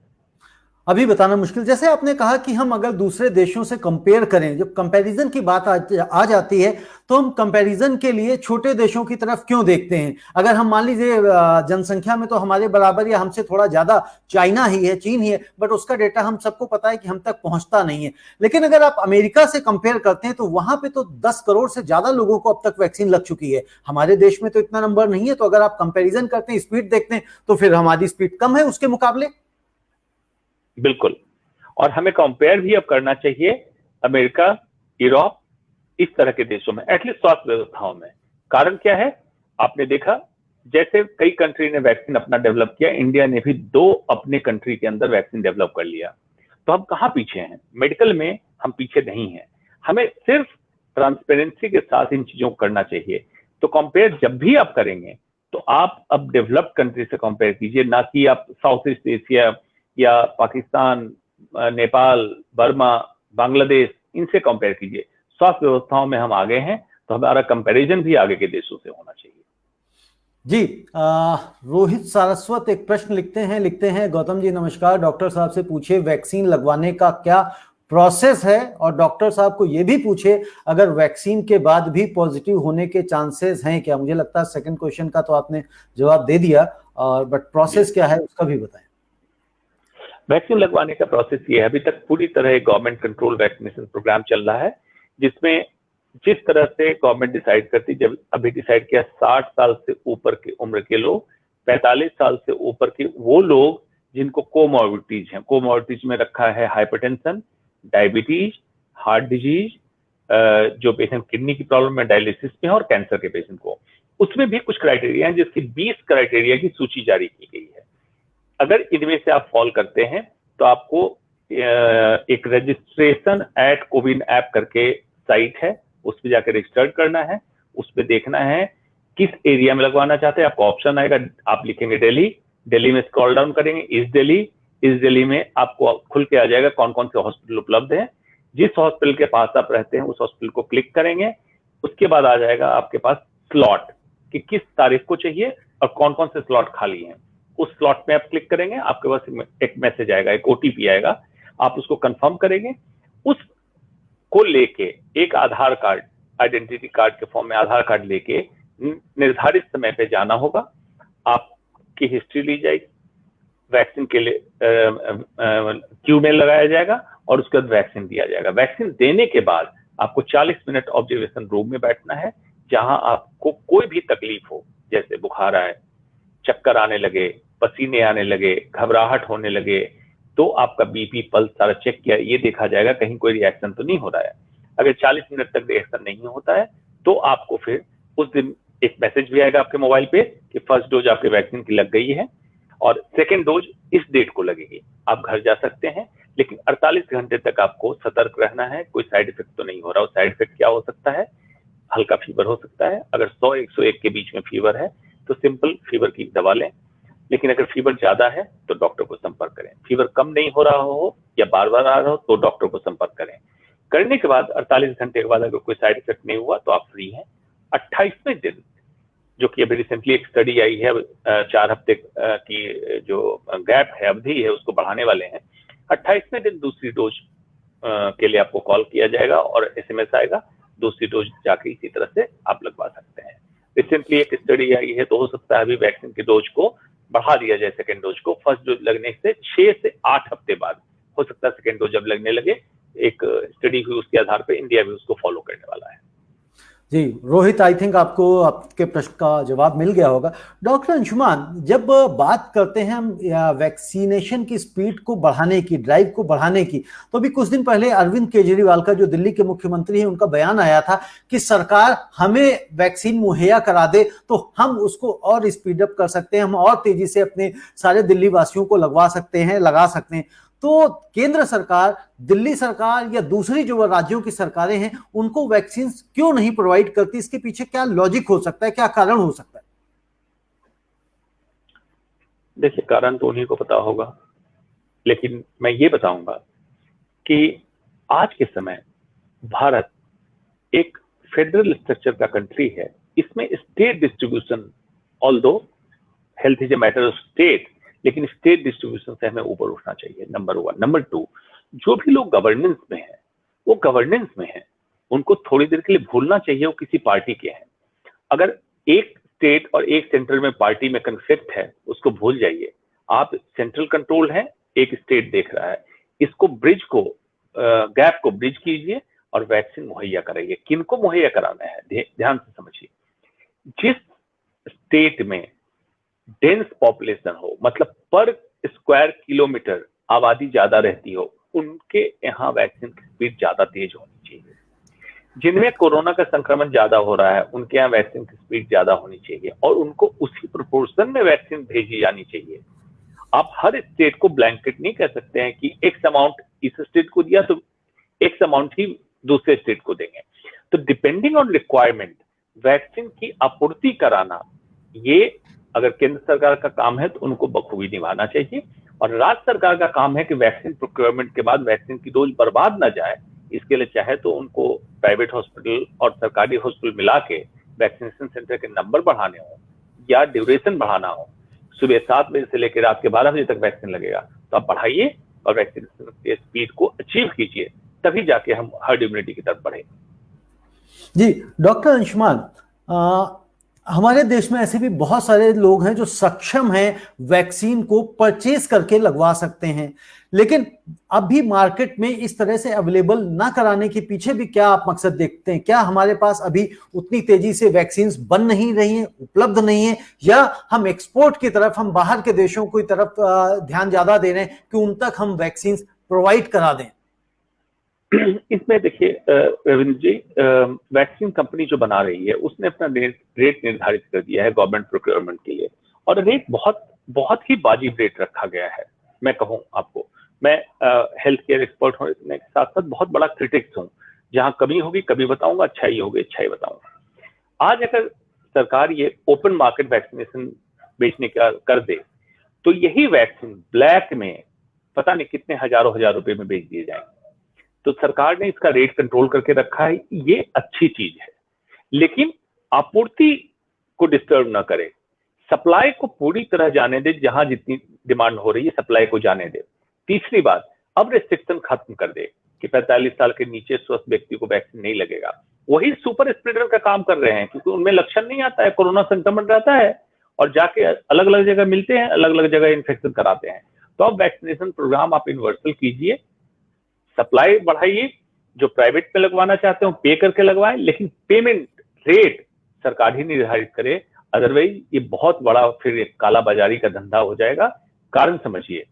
अभी बताना मुश्किल। जैसे आपने कहा कि हम अगर दूसरे देशों से कंपेयर करें, जब कंपैरिजन की बात आ जाती है तो हम कंपैरिजन के लिए छोटे देशों की तरफ क्यों देखते हैं? अगर हम मान लीजिए जनसंख्या में तो हमारे बराबर या हमसे थोड़ा ज्यादा चाइना ही है, चीन ही है, बट उसका डेटा हम सबको पता है कि हम तक पहुंचता नहीं है। लेकिन अगर आप अमेरिका से कंपेयर करते हैं तो वहां पे तो 10 करोड़ से ज्यादा लोगों को अब तक वैक्सीन लग चुकी है। हमारे देश में तो इतना नंबर नहीं है। तो अगर आप कंपेरिजन करते हैं, स्पीड देखते हैं, तो फिर हमारी स्पीड कम है उसके मुकाबले। बिल्कुल, और हमें कंपेयर भी अब करना चाहिए अमेरिका, यूरोप, इस तरह के देशों में, एटलीस्ट स्वास्थ्य व्यवस्थाओं में। कारण क्या है? आपने देखा जैसे कई कंट्री ने वैक्सीन अपना डेवलप किया, इंडिया ने भी 2 अपने कंट्री के अंदर वैक्सीन डेवलप कर लिया। तो हम कहाँ पीछे हैं? मेडिकल में हम पीछे नहीं हैं। हमें सिर्फ ट्रांसपेरेंसी के साथ इन चीजों को करना चाहिए। तो कंपेयर जब भी आप करेंगे तो आप अब डेवलप्ड कंट्री से कंपेयर कीजिए, ना कि आप साउथ ईस्ट एशिया या पाकिस्तान, नेपाल, बर्मा, बांग्लादेश, इनसे कंपेयर कीजिए। स्वास्थ्य व्यवस्थाओं में हम आगे हैं, तो हमारा कंपैरिजन भी आगे के देशों से होना चाहिए। जी, रोहित सारस्वत एक प्रश्न लिखते हैं, गौतम जी नमस्कार, डॉक्टर साहब से पूछे वैक्सीन लगवाने का क्या प्रोसेस है, और डॉक्टर साहब को यह भी पूछे अगर वैक्सीन के बाद भी पॉजिटिव होने के चांसेस हैं क्या? मुझे लगता है सेकंड क्वेश्चन का तो आपने जवाब दे दिया, और बट प्रोसेस क्या है उसका भी बताएं। वैक्सीन लगवाने का प्रोसेस ये है, अभी तक पूरी तरह गवर्नमेंट कंट्रोल वैक्सीनेशन प्रोग्राम चल रहा है, जिसमें जिस तरह से गवर्नमेंट डिसाइड करती, जब अभी डिसाइड किया 60 साल से ऊपर की उम्र के लोग, 45 साल से ऊपर के वो लोग जिनको कोमॉर्बिडिटीज हैं, कोमॉर्बिडिटीज में रखा है हाइपरटेंशन, डायबिटीज, हार्ट डिजीज, जो पेशेंट किडनी की प्रॉब्लम में डायलिसिस में है और कैंसर के पेशेंट को, उसमें भी कुछ क्राइटेरिया है जिसकी 20 क्राइटेरिया की सूची जारी की गई है। अगर इनमें से आप फॉल करते हैं तो आपको एक रजिस्ट्रेशन एट कोविन ऐप करके साइट है, उस पर जाकर रजिस्टर्ड करना है, उस पर देखना है किस एरिया में लगवाना चाहते हैं। आपको ऑप्शन आएगा, आप लिखेंगे दिल्ली, दिल्ली में स्क्रॉल डाउन करेंगे इस दिल्ली में आपको खुल के आ जाएगा कौन कौन से हॉस्पिटल उपलब्ध है। जिस हॉस्पिटल के पास आप रहते हैं उस हॉस्पिटल को क्लिक करेंगे, उसके बाद आ जाएगा आपके पास स्लॉट कि किस तारीख को चाहिए और कौन कौन से स्लॉट खाली हैं। उस स्लॉट में आप क्लिक करेंगे, आपके पास एक मैसेज आएगा, एक ओटीपी आएगा, आप उसको कंफर्म करेंगे। उसको लेके एक आधार कार्ड, आइडेंटिटी कार्ड के फॉर्म में आधार कार्ड लेके निर्धारित समय पे जाना होगा। आपकी हिस्ट्री ली जाएगी, वैक्सीन के लिए क्यू में लगाया जाएगा और उसके बाद वैक्सीन दिया जाएगा। वैक्सीन देने के बाद आपको 40 मिनट ऑब्जर्वेशन रूम में बैठना है, जहां आपको कोई भी तकलीफ हो, जैसे बुखार आए, चक्कर आने लगे, पसीने आने लगे, घबराहट होने लगे, तो आपका बीपी पल्स सारा चेक किया, ये देखा जाएगा कहीं कोई रिएक्शन तो नहीं हो रहा है। अगर 40 मिनट तक रिएक्शन नहीं होता है तो आपको फिर उस दिन एक मैसेज भी आएगा आपके मोबाइल पे कि फर्स्ट डोज आपके वैक्सीन की लग गई है और सेकेंड डोज इस डेट को लगेगी। आप घर जा सकते हैं, लेकिन 48 घंटे तक आपको सतर्क रहना है, कोई साइड इफेक्ट तो नहीं हो रहा। साइड इफेक्ट क्या हो सकता है? हल्का फीवर हो सकता है। अगर 100-101 के बीच में फीवर है तो सिंपल फीवर की दवा लें, लेकिन अगर फीवर ज्यादा है तो डॉक्टर को संपर्क करें। फीवर कम नहीं हो रहा हो या बार बार आ रहा हो तो डॉक्टर को संपर्क करें। करने के बाद 48 घंटे के बाद अगर कोई साइड इफेक्ट नहीं हुआ तो आप फ्री हैं। 28वें दिन, जो कि अभी रिसेंटली एक स्टडी आई है, 4 हफ्ते की जो गैप है, अवधि है, उसको बढ़ाने वाले हैं। 28वें दिन दूसरी डोज के लिए आपको कॉल किया जाएगा और एसएमएस आएगा, दूसरी डोज जाके इसी तरह से आप लगवा सकते हैं। रिसेंटली एक स्टडी आई है, तो हो सकता है अभी वैक्सीन की डोज को बढ़ा दिया जाए, सेकेंड डोज को। फर्स्ट डोज लगने से 6 से 8 हफ्ते बाद हो सकता है सेकेंड डोज जब लगने लगे। एक स्टडी हुई, उसके आधार पर इंडिया भी उसको फॉलो करने वाला है। जी रोहित, आई थिंक आपको आपके प्रश्न का जवाब मिल गया होगा। डॉक्टर अंशुमान, जब बात करते हैं हम वैक्सीनेशन की स्पीड को बढ़ाने की, ड्राइव को बढ़ाने की, तो अभी कुछ दिन पहले अरविंद केजरीवाल का, जो दिल्ली के मुख्यमंत्री हैं, उनका बयान आया था कि सरकार हमें वैक्सीन मुहैया करा दे तो हम उसको और स्पीड अप कर सकते हैं, हम और तेजी से अपने सारे दिल्ली वासियों को लगा सकते हैं। तो केंद्र सरकार, दिल्ली सरकार या दूसरी जो राज्यों की सरकारें हैं, उनको वैक्सीन क्यों नहीं प्रोवाइड करती? इसके पीछे क्या लॉजिक हो सकता है, क्या कारण हो सकता है? देखिए, कारण तो उन्हीं को पता होगा, लेकिन मैं ये बताऊंगा कि आज के समय भारत एक फेडरल स्ट्रक्चर का कंट्री है। इसमें state distribution, although health is a matter of state, लेकिन स्टेट डिस्ट्रीब्यूशन से हमें ऊपर उठना चाहिए, नंबर 1। नंबर 2, जो भी लोग गवर्नेंस में हैं, वो गवर्नेंस में हैं, उनको थोड़ी देर के लिए भूलना चाहिए वो किसी पार्टी के हैं। अगर एक स्टेट और एक सेंट्रल में पार्टी में कन्फ्लिक्ट है, उसको भूल जाइए। आप सेंट्रल कंट्रोल है, एक स्टेट देख रहा है, इसको ब्रिज को, गैप को ब्रिज कीजिए और वैक्सीन मुहैया कराइए। किनको मुहैया कराना है, ध्यान से समझिए। जिस स्टेट में डेंस पॉपुलेशन हो, मतलब पर स्क्वायर किलोमीटर आबादी ज्यादा रहती हो, उनके यहाँ वैक्सीन की स्पीड ज्यादा तेज होनी चाहिए। जिनमें कोरोना का संक्रमण ज्यादा हो रहा है, उनके यहाँ वैक्सीन की स्पीड ज्यादा होनी चाहिए और उनको उसी प्रोपोर्शन में वैक्सीन भेजी जानी चाहिए। आप हर स्टेट को ब्लैंकेट नहीं कह सकते हैं कि एक्स अमाउंट इस स्टेट को दिया तो एक्स अमाउंट ही दूसरे स्टेट को देंगे। तो डिपेंडिंग ऑन रिक्वायरमेंट वैक्सीन की आपूर्ति कराना, ये अगर केंद्र सरकार का काम है तो उनको बखूबी निभाना चाहिए, और राज्य सरकार का काम है कि वैक्सीन प्रोक्योरमेंट के बाद वैक्सीन की डोज बर्बाद ना जाए। इसके लिए चाहे तो उनको प्राइवेट हॉस्पिटल और सरकारी हॉस्पिटल मिला के वैक्सीनेशन सेंटर के नंबर बढ़ाने हो या ड्यूरेशन बढ़ाना हो, सुबह 7 बजे से लेकर रात के 12 बजे तक वैक्सीन लगेगा, तो आप बढ़ाइए और वैक्सीनेशन के स्पीड को अचीव कीजिए, तभी जाके हम हर्ड इम्यूनिटी की तरफ बढ़े। जी डॉक्टर अंशुमान, हमारे देश में ऐसे भी बहुत सारे लोग हैं जो सक्षम हैं वैक्सीन को परचेज करके लगवा सकते हैं, लेकिन अभी मार्केट में इस तरह से अवेलेबल ना कराने के पीछे भी क्या आप मकसद देखते हैं? क्या हमारे पास अभी उतनी तेजी से वैक्सीन बन नहीं रही हैं, उपलब्ध नहीं है, या हम एक्सपोर्ट की तरफ, हम बाहर के देशों की तरफ ध्यान ज्यादा दे रहे हैं कि उन तक हम वैक्सीन प्रोवाइड करा दें? इसमें देखिए रविंद्र जी, वैक्सीन कंपनी जो बना रही है उसने अपना रेट निर्धारित कर दिया है गवर्नमेंट प्रोक्योरमेंट के लिए, और रेट बहुत बहुत ही वाजिब रेट रखा गया है। मैं कहूँ आपको, मैं हेल्थ केयर एक्सपर्ट होने के साथ साथ बहुत बड़ा क्रिटिक्स हूँ। जहाँ कमी होगी कभी बताऊंगा, अच्छाई होगी अच्छाई बताऊंगा। आज अगर सरकार ये ओपन मार्केट वैक्सीनेशन बेचने का कर दे तो यही वैक्सीन ब्लैक में पता नहीं कितने हजारों हजार रुपए में बेच दिए जाएंगे। तो सरकार ने इसका रेट कंट्रोल करके रखा है, ये अच्छी चीज है, लेकिन आपूर्ति को डिस्टर्ब ना करे, सप्लाई को पूरी तरह जाने दे, जहां जितनी डिमांड हो रही है सप्लाई को जाने दे। तीसरी बात, अब रिस्ट्रिक्शन खत्म कर दे कि 45 साल के नीचे स्वस्थ व्यक्ति को वैक्सीन नहीं लगेगा। वही सुपर स्प्रेडर का काम कर रहे हैं, क्योंकि उनमें लक्षण नहीं आता है, कोरोना संक्रमण रहता है और जाके अलग अलग जगह मिलते हैं, अलग अलग जगह इन्फेक्शन कराते हैं। तो अब वैक्सीनेशन प्रोग्राम आप यूनिवर्सल कीजिए, सप्लाई बढ़ाइए, जो प्राइवेट में लगवाना चाहते हो पे करके लगवाएं, लेकिन पेमेंट रेट सरकार ही निर्धारित करे। अदरवाइज ये बहुत बड़ा फिर एक कालाबाजारी का धंधा हो जाएगा। कारण समझिए,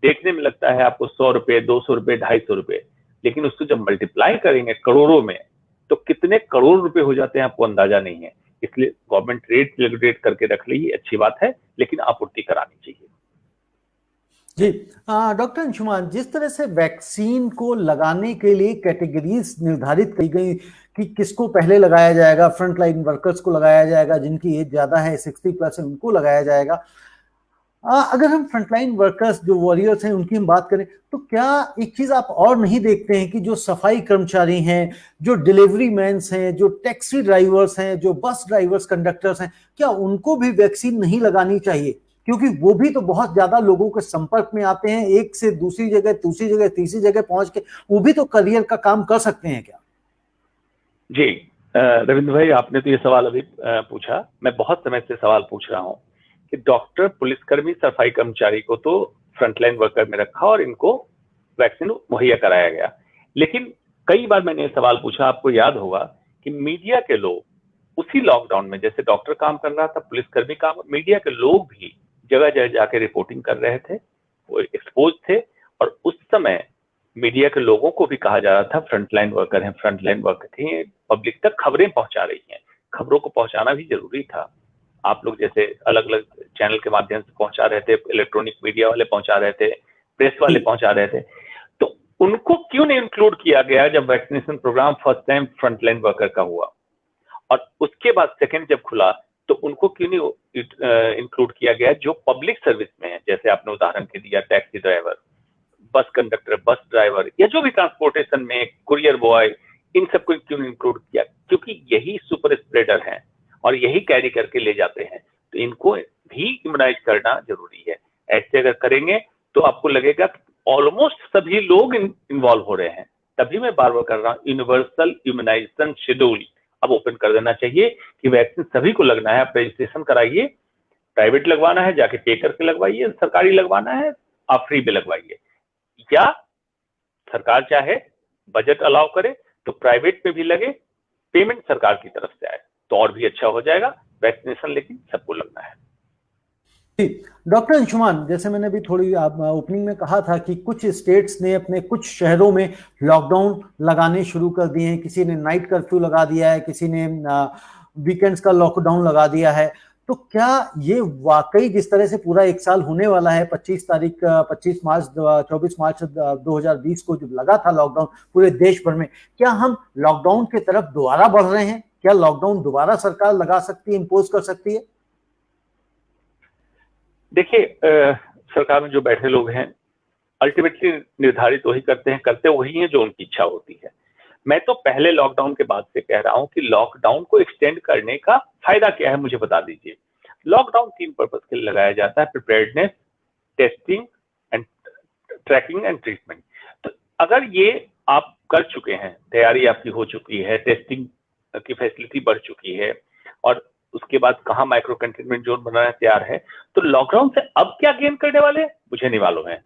देखने में लगता है आपको 100 रुपए, 200 रुपए, 250 रुपए, लेकिन उसको जब मल्टीप्लाई करेंगे करोड़ों में तो कितने करोड़ रुपए हो जाते हैं आपको अंदाजा नहीं है। इसलिए गवर्नमेंट रेट रेगुलेट करके रख ली, अच्छी बात है, लेकिन आपूर्ति करानी चाहिए। जी, डॉक्टर अंशुमान, जिस तरह से वैक्सीन को लगाने के लिए कैटेगरीज निर्धारित की गई कि किसको पहले लगाया जाएगा, फ्रंट लाइन वर्कर्स को लगाया जाएगा, जिनकी एज ज्यादा है 60+ है उनको लगाया जाएगा। अगर हम फ्रंटलाइन वर्कर्स जो वॉरियर्स हैं उनकी हम बात करें तो क्या एक चीज आप और नहीं देखते हैं कि जो सफाई कर्मचारी हैं, जो डिलीवरी मैन्स हैं, जो टैक्सी ड्राइवर्स हैं, जो बस ड्राइवर्स कंडक्टर्स हैं, क्या उनको भी वैक्सीन नहीं लगानी चाहिए? क्योंकि वो भी तो बहुत ज्यादा लोगों के संपर्क में आते हैं, एक से दूसरी जगह तीसरी जगह पहुंच के वो भी तो करियर का काम कर सकते हैं क्या? जी, रविंद्र भाई, आपने तो ये सवाल अभी पूछा। मैं बहुत समय से सवाल पूछ रहा हूँ कि डॉक्टर, पुलिसकर्मी, सफाई कर्मचारी को तो फ्रंटलाइन वर्कर में रखा और इनको वैक्सीन मुहैया कराया गया, लेकिन कई बार मैंने ये सवाल पूछा, आपको याद होगा कि मीडिया के लोग उसी लॉकडाउन में, जैसे डॉक्टर काम कर रहा था, पुलिसकर्मी काम, मीडिया के लोग भी जगह जगह जाके रिपोर्टिंग कर रहे थे, वो एक्सपोज थे, और उस समय मीडिया के लोगों को भी कहा जा रहा था फ्रंटलाइन वर्कर हैं, फ्रंटलाइन वर्कर थे, पब्लिक तक खबरें पहुंचा रही हैं। खबरों को पहुंचाना भी जरूरी था। आप लोग जैसे अलग अलग चैनल के माध्यम से पहुंचा रहे थे, इलेक्ट्रॉनिक मीडिया वाले पहुंचा रहे थे, प्रेस वाले पहुंचा रहे थे, तो उनको क्यों नहीं इंक्लूड किया गया जब vaccination programme first time frontline worker का हुआ? और उसके बाद सेकेंड जब खुला तो उनको क्यों नहीं इंक्लूड किया गया जो पब्लिक सर्विस में है? जैसे आपने उदाहरण के दिया taxi driver, bus conductor, bus driver, या जो भी ट्रांसपोर्टेशन में कुरियर बॉय, इन सबको क्यों इंक्लूड किया? क्योंकि यही सुपर स्प्रेडर हैं और यही कैरी करके ले जाते हैं, तो इनको भी इम्यूनाइज करना जरूरी है। ऐसे अगर करेंगे तो आपको लगेगा ऑलमोस्ट सभी लोग इन्वॉल्व हो रहे हैं। तभी मैं बार बार कर रहा हूँ, यूनिवर्सल इम्यूनाइजेशन शेड्यूल अब ओपन कर देना चाहिए कि वैक्सीन सभी को लगना है। आप रजिस्ट्रेशन कराइए, प्राइवेट लगवाना है जाके पे करके लगवाइए, सरकारी लगवाना है आप फ्री में लगवाइए, या सरकार चाहे बजट अलाउ करे तो प्राइवेट में भी लगे, पेमेंट सरकार की तरफ से आए तो और भी अच्छा हो जाएगा वैक्सीनेशन, लेकिन सबको लगना है। डॉक्टर अंशुमान, जैसे मैंने भी थोड़ी ओपनिंग में कहा था कि कुछ स्टेट्स ने अपने कुछ शहरों में लॉकडाउन लगाने शुरू कर दिए हैं, किसी ने नाइट कर्फ्यू लगा दिया है, किसी ने वीकेंड्स का लॉकडाउन लगा दिया है। तो क्या ये वाकई जिस तरह से पूरा एक साल होने वाला है, 24 मार्च 2020 को जब लगा था लॉकडाउन पूरे देश भर में, क्या हम लॉकडाउन की तरफ दोबारा बढ़ रहे हैं? क्या लॉकडाउन दोबारा सरकार लगा सकती है, इंपोज कर सकती है? देखिए, सरकार में जो बैठे लोग हैं अल्टीमेटली निर्धारित वही करते वही हैं जो उनकी इच्छा होती है। मैं तो पहले लॉकडाउन के बाद से कह रहा हूं कि लॉकडाउन को एक्सटेंड करने का फायदा क्या है, मुझे बता दीजिए। लॉकडाउन 3 पर्पज के लिए लगाया जाता है, preparedness, testing and tracking and treatment. तो अगर ये आप कर चुके हैं, तैयारी आपकी हो चुकी है, टेस्टिंग की फैसिलिटी बढ़ चुकी है, और उसके बाद कहाँ माइक्रो कंटेनमेंट जोन बनाना तैयार है, तो लॉकडाउन से अब क्या गेन करने वाले हैं मुझे नहीं मालूम है।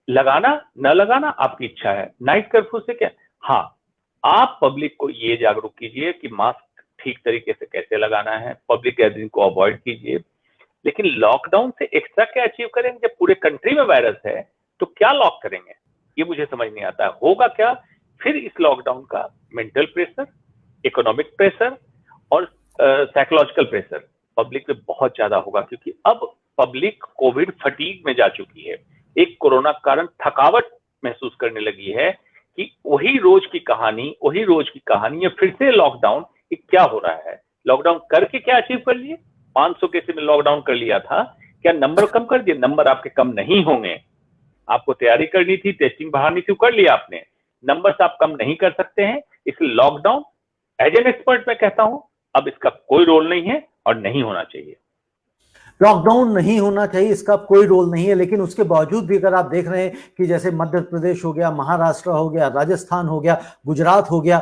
लगाना न लगाना आपकी इच्छा है। नाइट कर्फ्यू से क्या, हाँ, आप पब्लिक को ये जागरूक कीजिए कि मास्क ठीक तरीके से कैसे लगाना है, पब्लिक गैदरिंग को अवॉइड कीजिए, लेकिन लॉकडाउन से एक्स्ट्रा क्या अचीव करेंगे? जब पूरे कंट्री में वायरस है तो क्या लॉक करेंगे, ये मुझे समझ नहीं आता है। होगा क्या, फिर इस लॉकडाउन का मेंटल प्रेशर, इकोनॉमिक प्रेशर और साइकोलॉजिकल प्रेशर पब्लिक पे बहुत ज्यादा होगा, क्योंकि अब पब्लिक कोविड फटीग में जा चुकी है। एक कोरोना के कारण थकावट महसूस करने लगी है कि वही रोज की कहानी या फिर से लॉकडाउन, क्या हो रहा है, लॉकडाउन करके क्या अचीव कर लिए। 500 केसेस में लॉकडाउन कर लिया था, क्या नंबर कम कर दिए? नंबर आपके कम नहीं होंगे। आपको तैयारी करनी थी, टेस्टिंग बढ़ानी थी, कर लिया आपने, नंबर्स आप कम नहीं कर सकते हैं। इसलिए लॉकडाउन एज एन एक्सपर्ट मैं कहता हूं अब इसका कोई रोल नहीं है और नहीं होना चाहिए। लॉकडाउन नहीं होना चाहिए, इसका कोई रोल नहीं है, लेकिन उसके बावजूद भी अगर आप देख रहे हैं कि जैसे मध्य प्रदेश हो गया, महाराष्ट्र हो गया, राजस्थान हो गया, गुजरात हो गया,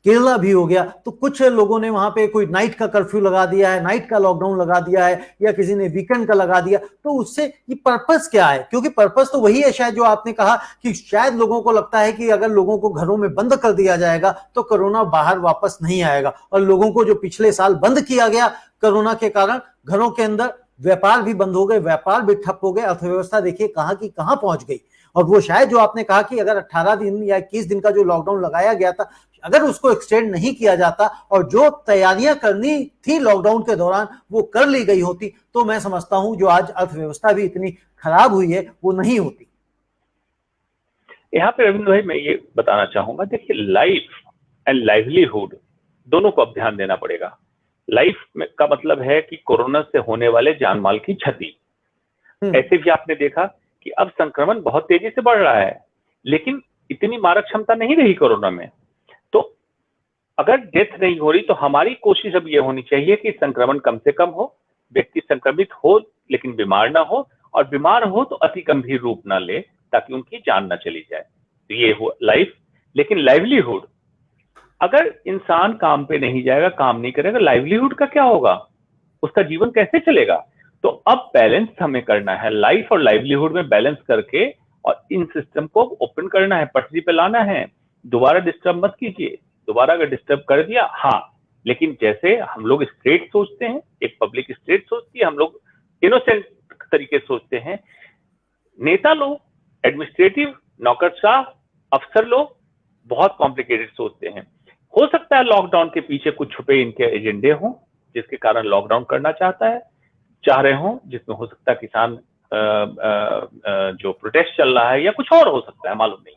केरला भी हो गया, तो कुछ लोगों ने वहां पे कोई नाइट का कर्फ्यू लगा दिया है, नाइट का लॉकडाउन लगा दिया है, या किसी ने वीकेंड का लगा दिया। तो उससे ये पर्पस क्या है? क्योंकि पर्पस तो वही है शायद जो आपने कहा कि शायद लोगों को लगता है कि अगर लोगों को घरों में बंद कर दिया जाएगा तो कोरोना बाहर वापस नहीं आएगा, और लोगों को जो पिछले साल बंद किया गया कोरोना के कारण, घरों के अंदर व्यापार भी बंद हो गए, व्यापार भी ठप हो गए, अर्थव्यवस्था देखिए कहां की कहां पहुंच गई। और वो शायद जो आपने कहा कि अगर 18 दिन या 21 दिन का जो लॉकडाउन लगाया गया था, अगर उसको एक्सटेंड नहीं किया जाता और जो तैयारियां करनी थी लॉकडाउन के दौरान वो कर ली गई होती, तो मैं समझता हूं जो आज अर्थव्यवस्था भी इतनी खराब हुई है वो नहीं होती। यहाँ पे रविंद्र भाई मैं ये बताना चाहूंगा, देखिए लाइफ एंड लाइवलीहुड दोनों को अब ध्यान देना पड़ेगा। लाइफ में का मतलब है कि कोरोना से होने वाले जान माल की क्षति। ऐसे भी आपने देखा कि अब संक्रमण बहुत तेजी से बढ़ रहा है, लेकिन इतनी मारक क्षमता नहीं रही कोरोना में। तो अगर डेथ नहीं हो रही तो हमारी कोशिश अब ये होनी चाहिए कि संक्रमण कम से कम हो, व्यक्ति संक्रमित हो लेकिन बीमार ना हो, और बीमार हो तो अति गंभीर रूप ना ले ताकि उनकी जान ना चली जाए। तो ये हो लाइफ। लेकिन लाइवलीहुड, अगर इंसान काम पे नहीं जाएगा, काम नहीं करेगा, लाइवलीहुड का क्या होगा? उसका जीवन कैसे चलेगा? तो अब बैलेंस हमें करना है, लाइफ और लाइवलीहुड में बैलेंस करके, और इन सिस्टम को ओपन करना है, पटरी पे लाना है। दोबारा डिस्टर्ब मत कीजिए। दोबारा अगर डिस्टर्ब कर दिया, हाँ, लेकिन जैसे हम लोग स्ट्रेट सोचते हैं, एक पब्लिक स्ट्रेट सोचती है, हम लोग इनोसेंट तरीके से सोचते हैं। नेता लोग, एडमिनिस्ट्रेटिव नौकरशाह अफसर लोग बहुत कॉम्प्लिकेटेड सोचते हैं। हो सकता है लॉकडाउन के पीछे कुछ छुपे इनके एजेंडे हों, जिसके कारण लॉकडाउन करना चाह रहे हों, जिसमें हो सकता है किसान जो प्रोटेस्ट चल रहा है या कुछ और हो सकता है, मालूम नहीं।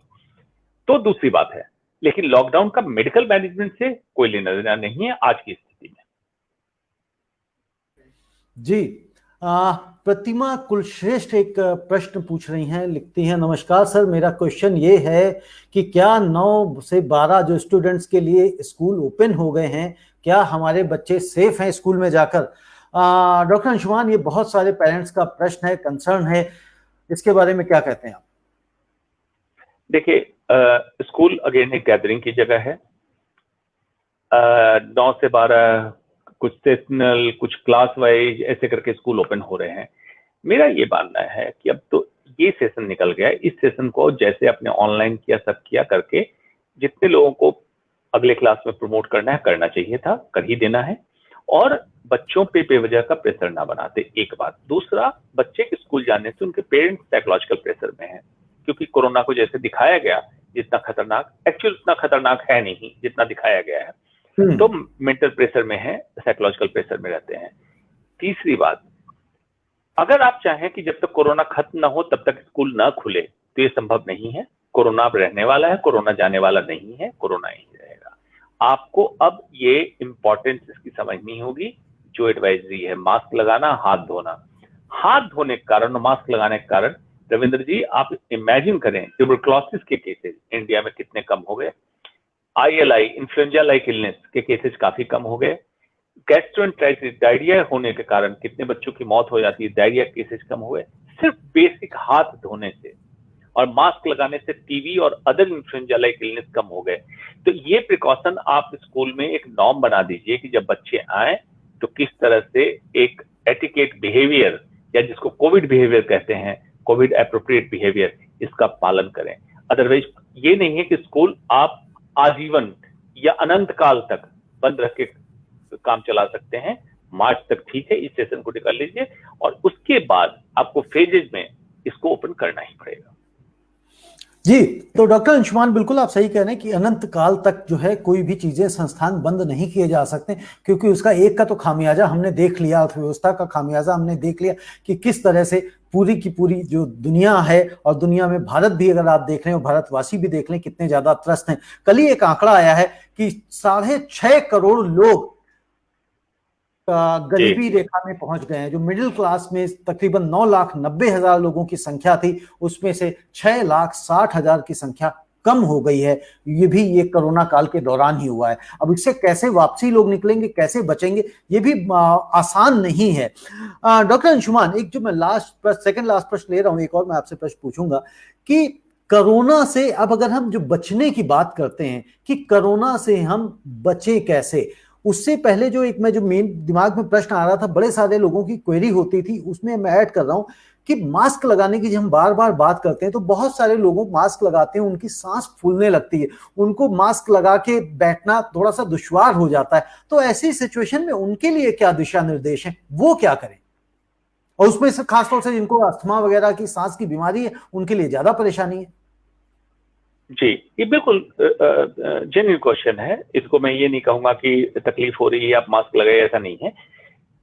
तो दूसरी बात है, लेकिन लॉकडाउन का मेडिकल मैनेजमेंट से कोई लेना देना नहीं है आज की स्थिति में। जी, प्रतिमा कुलश्रेष्ठ एक प्रश्न पूछ रही हैं, लिखती हैं, नमस्कार सर, मेरा क्वेश्चन ये है कि क्या 9 से 12 जो स्टूडेंट्स के लिए स्कूल ओपन हो गए हैं, क्या हमारे बच्चे सेफ हैं स्कूल में जाकर? डॉक्टर अंशुमान, ये बहुत सारे पेरेंट्स का प्रश्न है, कंसर्न है, इसके बारे में क्या कहते हैं आप? देखिए, स्कूल अगेन एक गैदरिंग की जगह है। 9 से 12 कुछ सेशनल, कुछ क्लास वाइज ऐसे करके स्कूल ओपन हो रहे हैं। मेरा ये मानना है कि अब तो ये सेशन निकल गया है, इस सेशन को जैसे अपने ऑनलाइन किया, सब किया करके जितने लोगों को अगले क्लास में प्रमोट करना है, करना चाहिए था, कर ही देना है, और बच्चों पे बेवजह का प्रेशर ना बनाते, एक बात। दूसरा, बच्चे के स्कूल जाने से उनके पेरेंट्स साइकोलॉजिकल प्रेशर में है, क्योंकि कोरोना को जैसे दिखाया गया जितना खतरनाक, एक्चुअल उतना खतरनाक है नहीं जितना दिखाया गया है। तो मेंटल प्रेशर में है, साइकोलॉजिकल प्रेशर में रहते हैं। तीसरी बात, अगर आप चाहें कि जब तक कोरोना खत्म ना हो तब तक स्कूल ना खुले, तो ये संभव नहीं है। कोरोना अब रहने वाला है, कोरोना जाने वाला नहीं है, कोरोना ही रहेगा। आपको अब ये इंपॉर्टेंस इसकी समझनी होगी। जो एडवाइजरी है, मास्क लगाना, हाथ धोना। हाथ धोने के कारण, मास्क लगाने के कारण, रविंद्र जी आप इमेजिन करें ट्यूबरक्लोसिस के केसेस इंडिया में कितने कम हो गए। ILI, इन्फ्लुएंजा लाइक इलनेस के केसेस काफी कम हो गए। गैस्ट्रोएंटेराइटिस, डायरिया होने के कारण कितने बच्चों की मौत हो जाती है, डायरिया केसेस कम हो गए, सिर्फ बेसिक हाथ धोने से। और मास्क लगाने से टीबी और अदर इन्फ्लुएंजा लाइक इलनेस कम हो गए। तो ये प्रिकॉशन आप स्कूल में एक नॉर्म बना दीजिए कि जब बच्चे आए तो किस तरह से एक एटिकेट बिहेवियर, या जिसको कोविड बिहेवियर कहते हैं, कोविड एप्रोप्रिएट बिहेवियर, इसका पालन करें। अदरवाइज ये नहीं है कि स्कूल आप आजीवन या अनंत काल तक बंद रख के काम चला सकते हैं। मार्च तक ठीक है, इस सेशन को निकाल लीजिए, और उसके बाद आपको फेजेज में इसको ओपन करना ही पड़ेगा। जी, तो डॉक्टर अंशुमान बिल्कुल आप सही कह रहे हैं कि अनंत काल तक जो है कोई भी चीजें संस्थान बंद नहीं किए जा सकते, क्योंकि उसका एक का तो खामियाजा हमने देख लिया, अर्थव्यवस्था का खामियाजा हमने देख लिया कि किस तरह से पूरी की पूरी जो दुनिया है, और दुनिया में भारत भी अगर आप देख रहे हो, भारतवासी भी देख लें कितने ज्यादा त्रस्त हैं। कल ही एक आंकड़ा आया है कि 6.5 करोड़ लोग गरीबी रेखा में पहुंच गए हैं। जो मिडिल क्लास में तकरीबन 9,90,000 लोगों की संख्या थी, उसमें से 6,60,000 की संख्या कम हो गई है। ये भी ये कोरोना काल के दौरान ही हुआ है। अब इससे कैसे वापसी लोग निकलेंगे, कैसे बचेंगे, ये भी आसान नहीं है। डॉक्टर अंशुमान, एक जो मैं सेकंड लास्ट प्रश्न ले रहा हूं, एक और मैं आपसे प्रश्न पूछूंगा कि कोरोना से अब अगर हम जो बचने की बात करते हैं कि कोरोना से हम बचे कैसे, उससे पहले जो एक मैं जो मेन दिमाग में प्रश्न आ रहा था, बड़े सारे लोगों की क्वेरी होती थी, उसमें मैं ऐड कर रहा हूं कि मास्क लगाने की जब हम बार बार बात करते हैं तो बहुत सारे लोगों मास्क लगाते हैं, उनकी सांस फूलने लगती है, उनको मास्क लगा के बैठना थोड़ा सा दुश्वार हो जाता है। तो ऐसी सिचुएशन में उनके लिए क्या दिशा निर्देश हैं, वो क्या करें? और उसमें से खासतौर से जिनको अस्थमा वगैरह की सांस की बीमारी है, उनके लिए ज्यादा परेशानी है। जी, ये बिल्कुल जेन्युइन क्वेश्चन है। इसको मैं ये नहीं कहूंगा कि तकलीफ हो रही है आप मास्क लगाए, ऐसा नहीं है।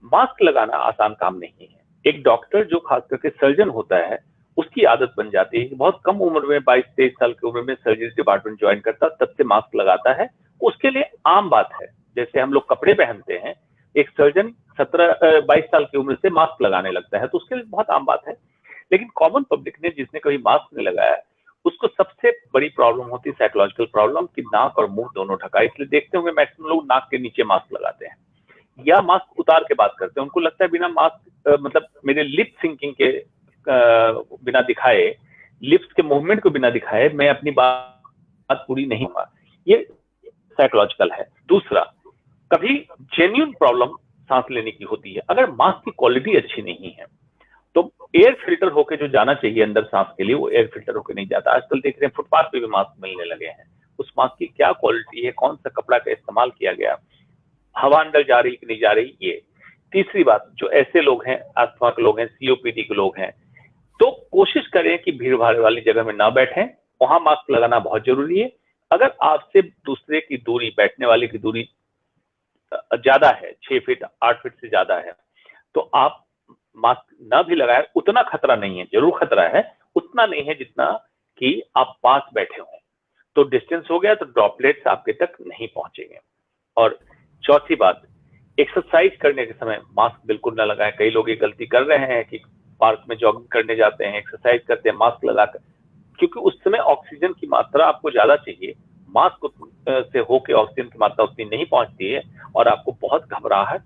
मास्क लगाना आसान काम नहीं है। एक डॉक्टर जो खास करके सर्जन होता है, उसकी आदत बन जाती है कि बहुत कम उम्र में 22-23 साल की उम्र में सर्जरी डिपार्टमेंट ज्वाइन करता, तब से मास्क लगाता है। उसके लिए आम बात है, जैसे हम लोग कपड़े पहनते हैं, एक सर्जन 22 साल की उम्र से मास्क लगाने लगता है, तो उसके लिए बहुत आम बात है। लेकिन कॉमन पब्लिक ने, जिसने कभी मास्क नहीं लगाया, उसको सबसे बड़ी प्रॉब्लम होती है साइकोलॉजिकल प्रॉब्लम, कि नाक और मुंह दोनों ढका। इसलिए देखते होंगे मैक्सिमम लोग नाक के नीचे मास्क लगाते हैं या मास्क उतार के बात करते हैं। उनको लगता है बिना मास्क मतलब मेरे लिप सिंकिंग के बिना दिखाए, लिप्स के मूवमेंट को बिना दिखाए मैं अपनी बात पूरी नहीं होगा। ये साइकोलॉजिकल है। दूसरा, कभी जेन्युइन प्रॉब्लम सांस लेने की होती है। अगर मास्क की क्वालिटी अच्छी नहीं है तो एयर फिल्टर होके जो जाना चाहिए अंदर सांस के लिए, वो एयर फिल्टर होके नहीं जाता। आजकल देख रहे हैं फुटपाथ पे भी मास्क मिलने लगे हैं। उस मास्क की क्या क्वालिटी है, कौन सा कपड़ा का इस्तेमाल किया गया, हवा अंदर जा रही कि नहीं जा रही, ये। तीसरी बात, जो ऐसे लोग हैं, अस्थमा के लोग हैं, सीओपीडी के लोग हैं, तो कोशिश करें कि भीड़ भाड़ वाली जगह में ना बैठें, वहां मास्क लगाना बहुत जरूरी है। अगर आपसे दूसरे की दूरी, बैठने वाले की दूरी ज्यादा है, 6 फीट 8 फीट से ज्यादा है, तो आप मास्क ना भी लगाए, उतना खतरा नहीं है। जरूर खतरा है, उतना नहीं है जितना कि आप पास बैठे हों। तो डिस्टेंस हो गया तो ड्रॉपलेट्स आपके तक नहीं पहुंचेंगे। और चौथी बात, एक्सरसाइज करने के समय मास्क बिल्कुल ना लगाएं। कई लोग ये गलती कर रहे हैं कि पार्क में जॉगिंग करने जाते हैं, एक्सरसाइज करते हैं मास्क लगाकर, क्योंकि उस समय ऑक्सीजन की मात्रा आपको ज्यादा चाहिए। मास्क से होके ऑक्सीजन की मात्रा उतनी नहीं पहुंचती है और आपको बहुत घबराहट,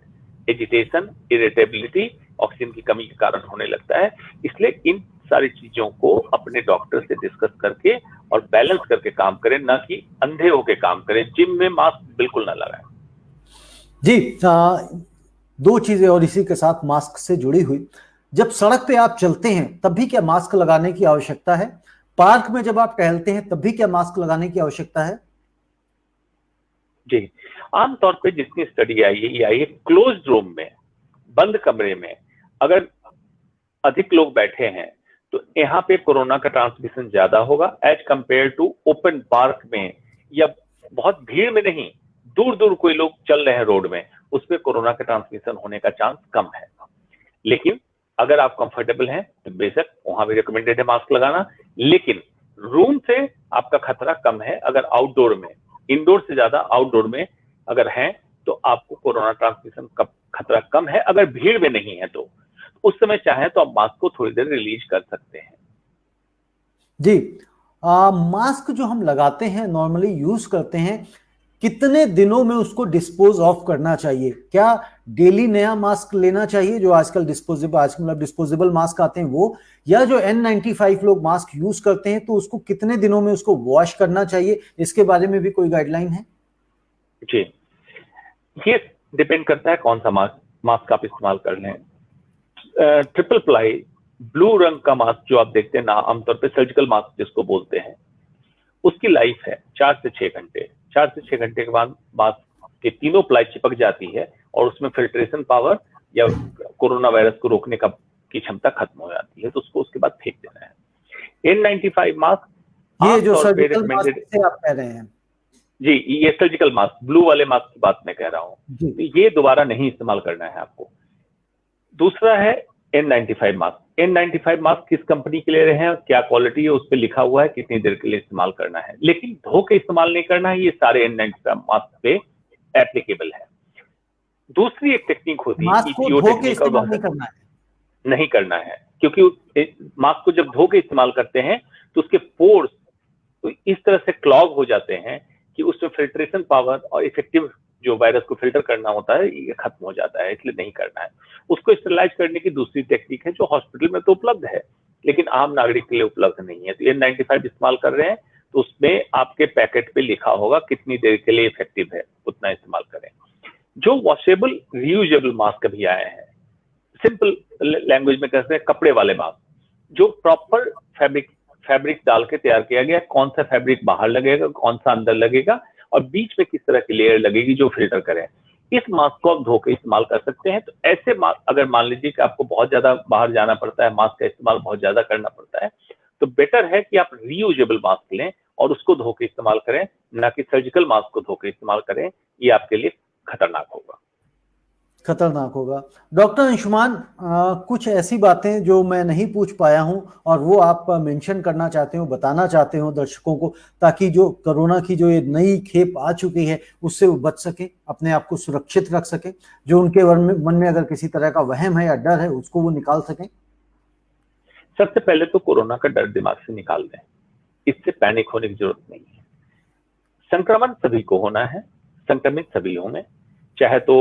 एजिटेशन, इरिटेबिलिटी ऑक्सीजन की कमी के कारण होने लगता है। इसलिए इन सारी चीजों को अपने डॉक्टर से डिस्कस करके और बैलेंस करके काम करें, ना कि अंधे होके काम करें। जिम में मास्क बिल्कुल ना लगाएं। जी, दो चीजें और इसी के साथ मास्क से जुड़ी हुई। जब सड़क पे आप चलते हैं तब भी क्या मास्क लगाने की आवश्यकता है? पार्क में जब आप टहलते हैं तब भी क्या मास्क लगाने की आवश्यकता है? जी, आमतौर पे जितनी स्टडी आई है क्लोज्ड रूम में, बंद कमरे में अगर अधिक लोग बैठे हैं तो यहाँ पे कोरोना का ट्रांसमिशन ज्यादा होगा as compare to open park में, या बहुत भीड़ में नहीं, दूर दूर कोई लोग चल रहे हैं रोड में, उसमें कोरोना का ट्रांसमिशन होने का चांस कम है। लेकिन अगर आप कंफर्टेबल हैं तो बेशक वहां भी रिकमेंडेड है मास्क लगाना, लेकिन रूम से आपका खतरा कम है। अगर आउटडोर में, इंडोर से ज्यादा आउटडोर में अगर हैं तो आपको कोरोना ट्रांसमिशन का खतरा कम है। अगर भीड़ में नहीं है तो उस समय चाहे तो आप मास्क को थोड़ी देर रिलीज कर सकते हैं। जी, मास्क जो हम लगाते हैं, नॉर्मली यूज करते हैं, कितने दिनों में उसको डिस्पोज ऑफ करना चाहिए? क्या डेली नया मास्क लेना चाहिए, जो आजकल डिस्पोजेबल मास्क आते हैं वो, या जो N95 लोग मास्क यूज करते हैं तो उसको कितने दिनों में उसको वॉश करना चाहिए? इसके बारे में भी कोई गाइडलाइन है? जी, ये डिपेंड करता है कौन सा मास्क आप इस्तेमाल कर लें। ट्रिपल प्लाई ब्लू रंग का मास्क जो आप देखते हैं ना, आमतौर पे सर्जिकल मास्क जिसको बोलते हैं, उसकी लाइफ है 4 से 6 घंटे। 4 से 6 घंटे के बाद मास्क के तीनों प्लाई चिपक जाती है और उसमें फिल्ट्रेशन पावर या कोरोना वायरस को रोकने की क्षमता खत्म हो जाती है, तो उसको उसके बाद फेंक देना है। N95 मास्क ये जो आमतौर पे सर्जिकल मास्क रिकमेंडेड, से आप कह रहे हैं? जी ये सर्जिकल मास्क, ब्लू वाले मास्क की बात मैं कह रहा हूँ, जी। तो ये दोबारा नहीं इस्तेमाल करना है आपको। दूसरा है N95 मास्क। N95 मास्क किस कंपनी के ले रहे हैं, क्या क्वालिटी है, उस पर लिखा हुआ है कितनी देर के लिए इस्तेमाल करना है, लेकिन धो के इस्तेमाल नहीं करना है। ये सारे N95 मास्क पे एप्लीकेबल है। दूसरी एक टेक्निक होती है मास्क को ETO धो के टेक्निक, और इस्तेमाल नहीं करना है? नहीं करना है, क्योंकि मास्क को जब धो के इस्तेमाल करते हैं तो उसके पोर्स तो इस तरह से क्लॉग हो जाते हैं कि उसमें फिल्ट्रेशन पावर और इफेक्टिव जो वायरस को फिल्टर करना होता है ये खत्म हो जाता है, इसलिए नहीं करना है। उसको स्टरलाइज करने की दूसरी टेक्निक है जो हॉस्पिटल में तो उपलब्ध है लेकिन आम नागरिक के लिए उपलब्ध नहीं है। तो N95 इस्तेमाल कर रहे हैं तो उसमें आपके पैकेट पे लिखा होगा कितनी देर के लिए इफेक्टिव है, उतना इस्तेमाल करें। जो वॉशेबल रीयूजेबल मास्क अभी आए हैं, सिंपल लैंग्वेज में कहते हैं कपड़े वाले मास्क, जो प्रॉपर फैब्रिक डाल के तैयार किया गया, कौन सा फैब्रिक बाहर लगेगा, कौन सा अंदर लगेगा और बीच में किस तरह की लेयर लगेगी जो फिल्टर करे, इस मास्क को आप धो के इस्तेमाल कर सकते हैं। तो ऐसे मास्क अगर मान लीजिए कि आपको बहुत ज्यादा बाहर जाना पड़ता है, मास्क का इस्तेमाल बहुत ज्यादा करना पड़ता है, तो बेटर है कि आप रीयूजेबल मास्क लें और उसको धो के इस्तेमाल करें, ना कि सर्जिकल मास्क को धो के इस्तेमाल करें। ये आपके लिए खतरनाक होगा। खतरनाक होगा। डॉक्टर अंशुमान, कुछ ऐसी बातें जो मैं नहीं पूछ पाया हूं और वो आप मेंशन करना चाहते हो, बताना चाहते हो दर्शकों को, ताकि जो कोरोना की जो ये नई खेप आ चुकी है उससे वो बच सके, अपने आप को सुरक्षित रख सके, जो उनके मन में अगर किसी तरह का वहम है या डर है उसको वो निकाल सकें। सबसे पहले तो कोरोना का डर दिमाग से निकाल दें, इससे पैनिक होने की जरूरत नहीं है। संक्रमण सभी को होना है, संक्रमित सभी होंगे, चाहे तो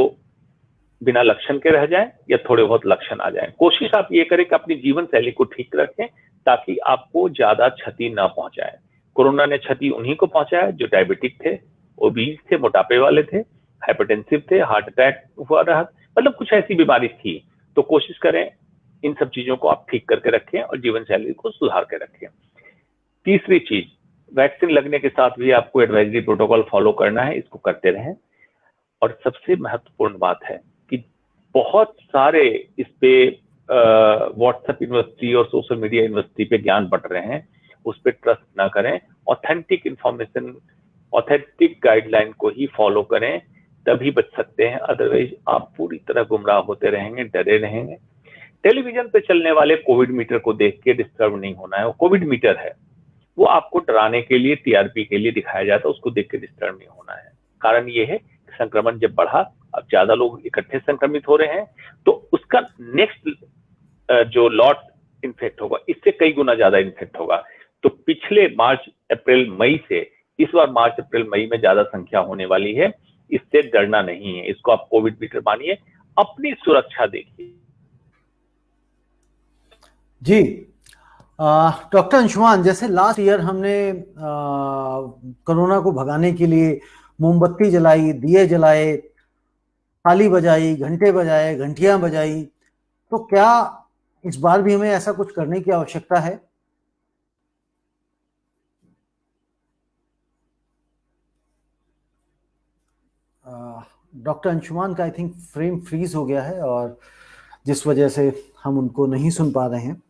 बिना लक्षण के रह जाएं या थोड़े बहुत लक्षण आ जाएं। कोशिश आप ये करें कि अपनी जीवन शैली को ठीक रखें ताकि आपको ज्यादा क्षति न पहुंचाए। कोरोना ने क्षति उन्हीं को पहुंचाया जो डायबिटिक थे, ओबीज थे, मोटापे वाले थे, हाइपरटेंसिव थे, हार्ट अटैक हुआ रहा, मतलब कुछ ऐसी बीमारी थी। तो कोशिश करें इन सब चीजों को आप ठीक करके रखें और जीवन शैली को सुधार के रखें। तीसरी चीज, वैक्सीन लगने के साथ भी आपको एडवाइजरी प्रोटोकॉल फॉलो करना है, इसको करते रहें। और सबसे महत्वपूर्ण बात है कि बहुत सारे इस पे व्हाट्सएप यूनिवर्सिटी और सोशल मीडिया यूनिवर्सिटी पे ज्ञान बंट रहे हैं, उस पर ट्रस्ट ना करें। ऑथेंटिक इंफॉर्मेशन, ऑथेंटिक गाइडलाइन को ही फॉलो करें, तभी बच सकते हैं। अदरवाइज आप पूरी तरह गुमराह होते रहेंगे, डरे रहेंगे। टेलीविजन पे चलने वाले कोविड मीटर को देख के डिस्टर्ब नहीं होना है। वो कोविड मीटर है, वो आपको डराने के लिए, टीआरपी के लिए दिखाया जाता है, उसको देख के डिस्टर्ब नहीं होना है। कारण ये है कि संक्रमण जब बढ़ा, अब ज्यादा लोग इकट्ठे संक्रमित हो रहे हैं, तो उसका नेक्स्ट जो लॉट इन्फेक्ट होगा इससे कई गुना ज्यादा इन्फेक्ट होगा। तो पिछले मार्च अप्रैल मई से इस बार मार्च अप्रैल मई में ज्यादा संख्या होने वाली है, इससे डरना नहीं है। इसको आप कोविड मीटर मानिए, अपनी सुरक्षा देखिए। जी डॉक्टर अंशुमान, जैसे लास्ट ईयर हमने कोरोना को भगाने के लिए मोमबत्ती जलाई, दिए जलाए, थाली बजाई, घंटे बजाए, घंटियां बजाई, तो क्या इस बार भी हमें ऐसा कुछ करने की आवश्यकता है? डॉक्टर अंशुमान का आई थिंक फ्रेम फ्रीज हो गया है और जिस वजह से हम उनको नहीं सुन पा रहे हैं।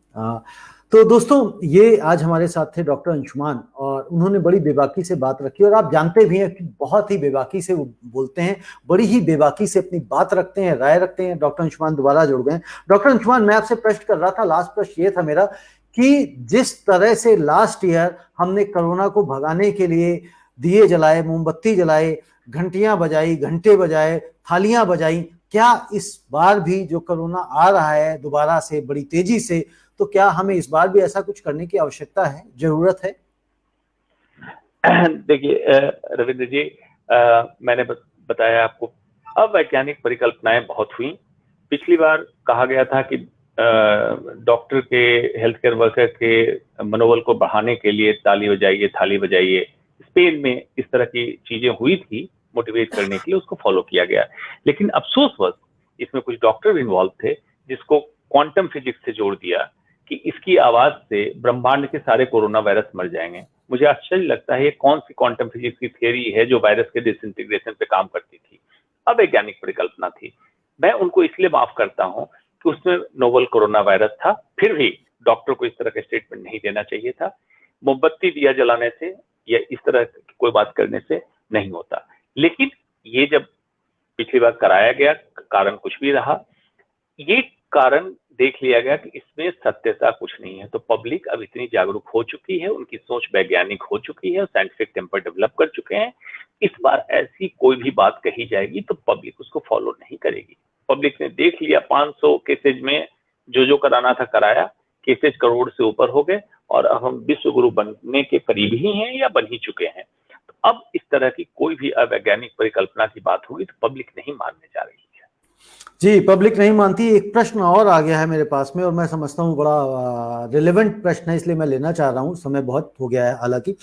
तो दोस्तों, ये आज हमारे साथ थे डॉक्टर अंशुमान और उन्होंने बड़ी बेबाकी से बात रखी और आप जानते भी हैं कि बहुत ही बेबाकी से वो बोलते हैं, बड़ी ही बेबाकी से अपनी बात रखते हैं, राय रखते हैं। डॉक्टर अंशुमान दोबारा जुड़ गए। डॉक्टर अंशुमान, मैं आपसे प्रश्न कर रहा था, लास्ट प्रश्न ये था मेरा कि जिस तरह से लास्ट ईयर हमने कोरोना को भगाने के लिए दिए जलाए, मोमबत्ती जलाए, घंटियां बजाई, घंटे बजाए, थालियां बजाई, क्या इस बार भी जो कोरोना आ रहा है दोबारा से बड़ी तेजी से, तो क्या हमें इस बार भी ऐसा कुछ करने की आवश्यकता है, जरूरत है? देखिए रविंद्र जी, मैंने बताया आपको, अवैज्ञानिक परिकल्पनाएं बहुत हुई। पिछली बार कहा गया था कि डॉक्टर के, हेल्थ केयर वर्कर के मनोबल को बढ़ाने के लिए ताली बजाइए, थाली बजाइए। स्पेन में इस तरह की चीजें हुई थी मोटिवेट करने के लिए, उसको फॉलो किया गया। लेकिन अफसोसवश इसमें कुछ डॉक्टर भी इन्वॉल्व थे जिसको क्वांटम फिजिक्स से जोड़ दिया कि इसकी आवाज से ब्रह्मांड के सारे कोरोना वायरस मर जाएंगे। मुझे आश्चर्य लगता है ये कौन सी क्वांटम फिजिक्स की थियरी है जो वायरस के डिसइंटीग्रेशन पे काम करती थी। अवैज्ञानिक परिकल्पना थी। मैं उनको इसलिए माफ करता हूं कि उसमें नोवल कोरोना वायरस था, फिर भी डॉक्टर को इस तरह का स्टेटमेंट नहीं देना चाहिए था। मोमबत्ती दिया जलाने से या इस तरह की कोई बात करने से नहीं होता। लेकिन ये जब पिछली बार कराया गया, कारण कुछ भी रहा, ये कारण देख लिया गया कि इसमें सत्यता कुछ नहीं है, तो पब्लिक अब इतनी जागरूक हो चुकी है, उनकी सोच वैज्ञानिक हो चुकी है, साइंटिफिक टेम्पर डेवलप कर चुके हैं। इस बार ऐसी कोई भी बात कही जाएगी तो पब्लिक उसको फॉलो नहीं करेगी। पब्लिक ने देख लिया, 500 केसेज में जो कराना था कराया, केसेज करोड़ से ऊपर हो गए और अब हम विश्व गुरु बनने के करीब ही हैं या बन ही चुके हैं। तो अब इस तरह की कोई भी अवैज्ञानिक परिकल्पना की बात होगी तो पब्लिक नहीं मानने जा रही है। जी, पब्लिक नहीं मानती। एक प्रश्न और आ गया है मेरे पास में और मैं समझता हूँ बड़ा रिलेवेंट प्रश्न है, इसलिए मैं लेना चाह रहा हूँ, समय बहुत हो गया है हालांकि।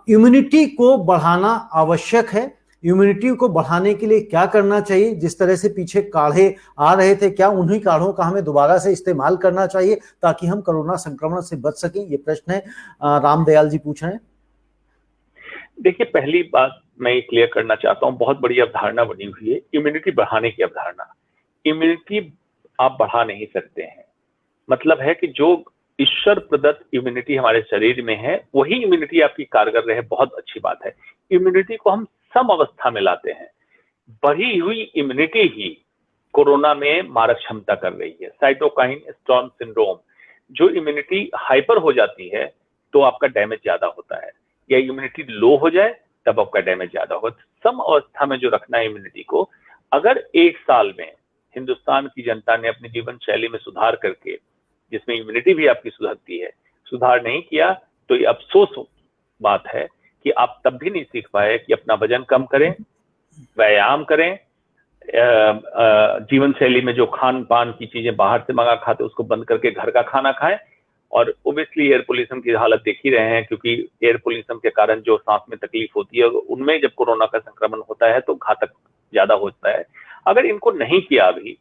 इम्यूनिटी को बढ़ाना आवश्यक है, इम्यूनिटी को बढ़ाने के लिए क्या करना चाहिए? जिस तरह से पीछे काढ़े आ रहे थे, क्या उन्हीं काढ़ों का हमें दोबारा से इस्तेमाल करना चाहिए ताकि हम कोरोना संक्रमण से बच सकें? ये प्रश्न है, रामदयाल जी पूछ रहे हैं। देखिए, पहली बात मैं ये क्लियर करना चाहता हूँ, बहुत बड़ी अवधारणा बनी हुई है इम्यूनिटी बढ़ाने की अवधारणा। इम्यूनिटी आप बढ़ा नहीं सकते हैं, मतलब है कि जो ईश्वर प्रदत्त इम्यूनिटी हमारे शरीर में है वही इम्यूनिटी आपकी कारगर रहे, बहुत अच्छी बात है। इम्यूनिटी को हम सम अवस्था में लाते हैं। बढ़ी हुई इम्यूनिटी ही कोरोना में मारक क्षमता कर रही है। साइटोकाइन स्टॉर्म सिंड्रोम, जो इम्यूनिटी हाइपर हो जाती है तो आपका डैमेज ज्यादा होता है, या इम्यूनिटी लो हो जाए तब आपका डैमेज ज्यादा हो। सम अवस्था में जो रखना है इम्यूनिटी को, अगर 1 साल में हिंदुस्तान की जनता ने अपनी जीवन शैली में सुधार करके, जिसमें इम्यूनिटी भी आपकी सुधरती है, सुधार नहीं किया तो ये अफसोस बात है कि आप तब भी नहीं सीख पाए कि अपना वजन कम करें, व्यायाम करें, जीवन शैली में जो खान पान की चीजें बाहर से मंगा खाते उसको बंद करके घर का खाना खाएं। और ओबियसली एयर पोल्यूशन की हालत देख ही रहे हैं, क्योंकि एयर पोल्यूशन के कारण जो सांस में तकलीफ होती है उनमें जब कोरोना का संक्रमण होता है तो घातक ज्यादा होता है। अगर इनको नहीं किया अभी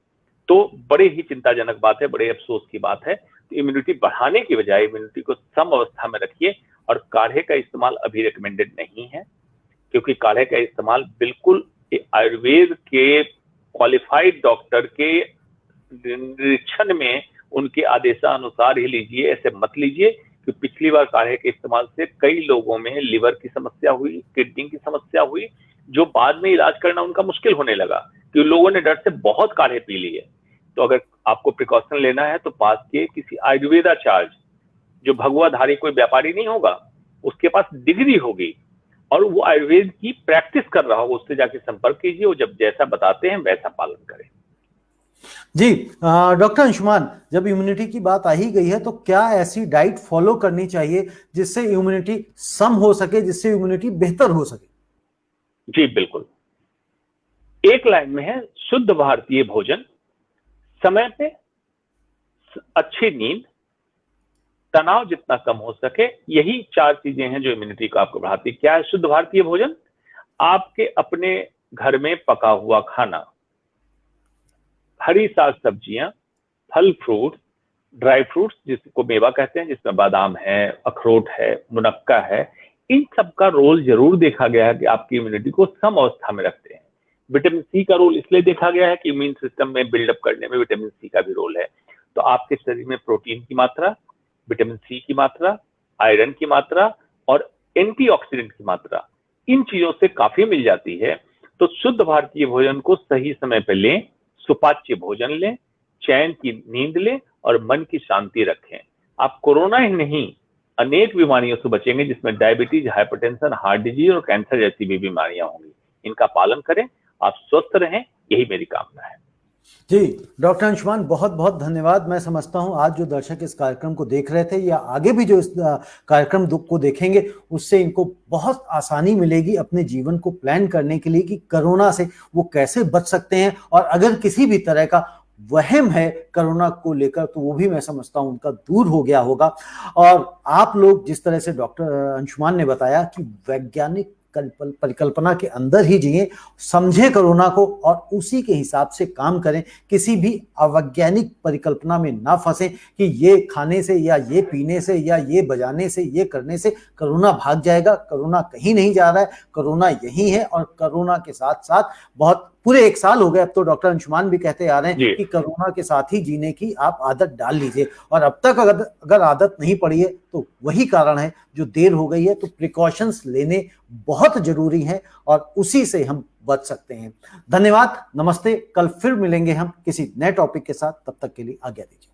तो बड़े ही चिंताजनक बात है, बड़े अफसोस की बात है। तो इम्यूनिटी बढ़ाने की बजाय इम्यूनिटी को सम अवस्था में रखिए। और काढ़े का इस्तेमाल अभी रिकमेंडेड नहीं है, क्योंकि काढ़े का इस्तेमाल बिल्कुल आयुर्वेद के क्वालिफाइड डॉक्टर के निरीक्षण में उनके आदेशानुसार ही लीजिए, ऐसे मत लीजिए। कि पिछली बार काढ़े के इस्तेमाल से कई लोगों में लिवर की समस्या हुई, किडनी की समस्या हुई, जो बाद में इलाज करना उनका मुश्किल होने लगा, क्योंकि लोगों ने डर से बहुत काढ़े पी लिए। तो अगर आपको प्रिकॉशन लेना है तो पास के किसी आयुर्वेदाचार्य, जो भगवाधारी कोई व्यापारी नहीं होगा, उसके पास डिग्री होगी और वो आयुर्वेद की प्रैक्टिस कर रहा होगा, उससे जाके संपर्क कीजिए। वो जब जैसा बताते हैं वैसा पालन करें। जी, डॉक्टर अंशुमान, जब इम्यूनिटी की बात आ ही गई है तो क्या ऐसी डाइट फॉलो करनी चाहिए जिससे इम्यूनिटी सम हो सके, जिससे इम्यूनिटी बेहतर हो सके? जी बिल्कुल, एक लाइन में है, शुद्ध भारतीय भोजन, समय पे अच्छी नींद, तनाव जितना कम हो सके, यही 4 चीजें हैं जो इम्यूनिटी को आपको बढ़ाती है। क्या है शुद्ध भारतीय भोजन? आपके अपने घर में पका हुआ खाना, हरी साग सब्जियां, फल फ्रूट, ड्राई फ्रूट्स जिसको मेवा कहते हैं, जिसमें बादाम है, अखरोट है, मुनक्का है, इन सब का रोल जरूर देखा गया है कि आपकी इम्यूनिटी को सम अवस्था में रखते हैं। विटामिन सी का रोल इसलिए देखा गया है कि इम्यून सिस्टम में बिल्डअप करने में विटामिन सी का भी रोल है। तो आपके शरीर में प्रोटीन की मात्रा, विटामिन सी की मात्रा, आयरन की मात्रा और एंटीऑक्सीडेंट की मात्रा, इन चीजों से काफी मिल जाती है। तो शुद्ध भारतीय भोजन को सही समय पर लें, सुपाच्य भोजन लें, चैन की नींद लें और मन की शांति रखें। आप कोरोना ही नहीं, अनेक बीमारियों से बचेंगे, जिसमें डायबिटीज, हाइपरटेंशन, हार्ट डिजीज और कैंसर जैसी भी बीमारियां होंगी। इनका पालन करें, आप स्वस्थ रहें, यही मेरी कामना है। जी, डॉक्टर अंशुमान, बहुत बहुत धन्यवाद। मैं समझता हूं आज जो दर्शक इस कार्यक्रम को देख रहे थे या आगे भी जो इस कार्यक्रम को देखेंगे, उससे इनको बहुत आसानी मिलेगी अपने जीवन को प्लान करने के लिए कि कोरोना से वो कैसे बच सकते हैं। और अगर किसी भी तरह का वहम है कोरोना को लेकर तो वो भी मैं समझता हूं उनका दूर हो गया होगा। और आप लोग जिस तरह से डॉक्टर अंशुमान ने बताया कि वैज्ञानिक परिकल्पना के अंदर ही जिए, समझे कोरोना को और उसी के हिसाब से काम करें, किसी भी अवैज्ञानिक परिकल्पना में ना फंसे कि ये खाने से या ये पीने से या ये बजाने से, ये करने से कोरोना भाग जाएगा। कोरोना कहीं नहीं जा रहा है, कोरोना यही है और कोरोना के साथ साथ बहुत पूरे 1 साल हो गए, अब तो डॉक्टर अंशुमान भी कहते आ रहे जी। हैं कि कोरोना के साथ ही जीने की आप आदत डाल लीजिए, और अब तक अगर आदत नहीं पड़ी है तो वही कारण है जो देर हो गई है। तो प्रिकॉशंस लेने बहुत जरूरी हैं और उसी से हम बच सकते हैं। धन्यवाद, नमस्ते। कल फिर मिलेंगे हम किसी नए टॉपिक के साथ, तब तक के लिए आज्ञा दीजिए।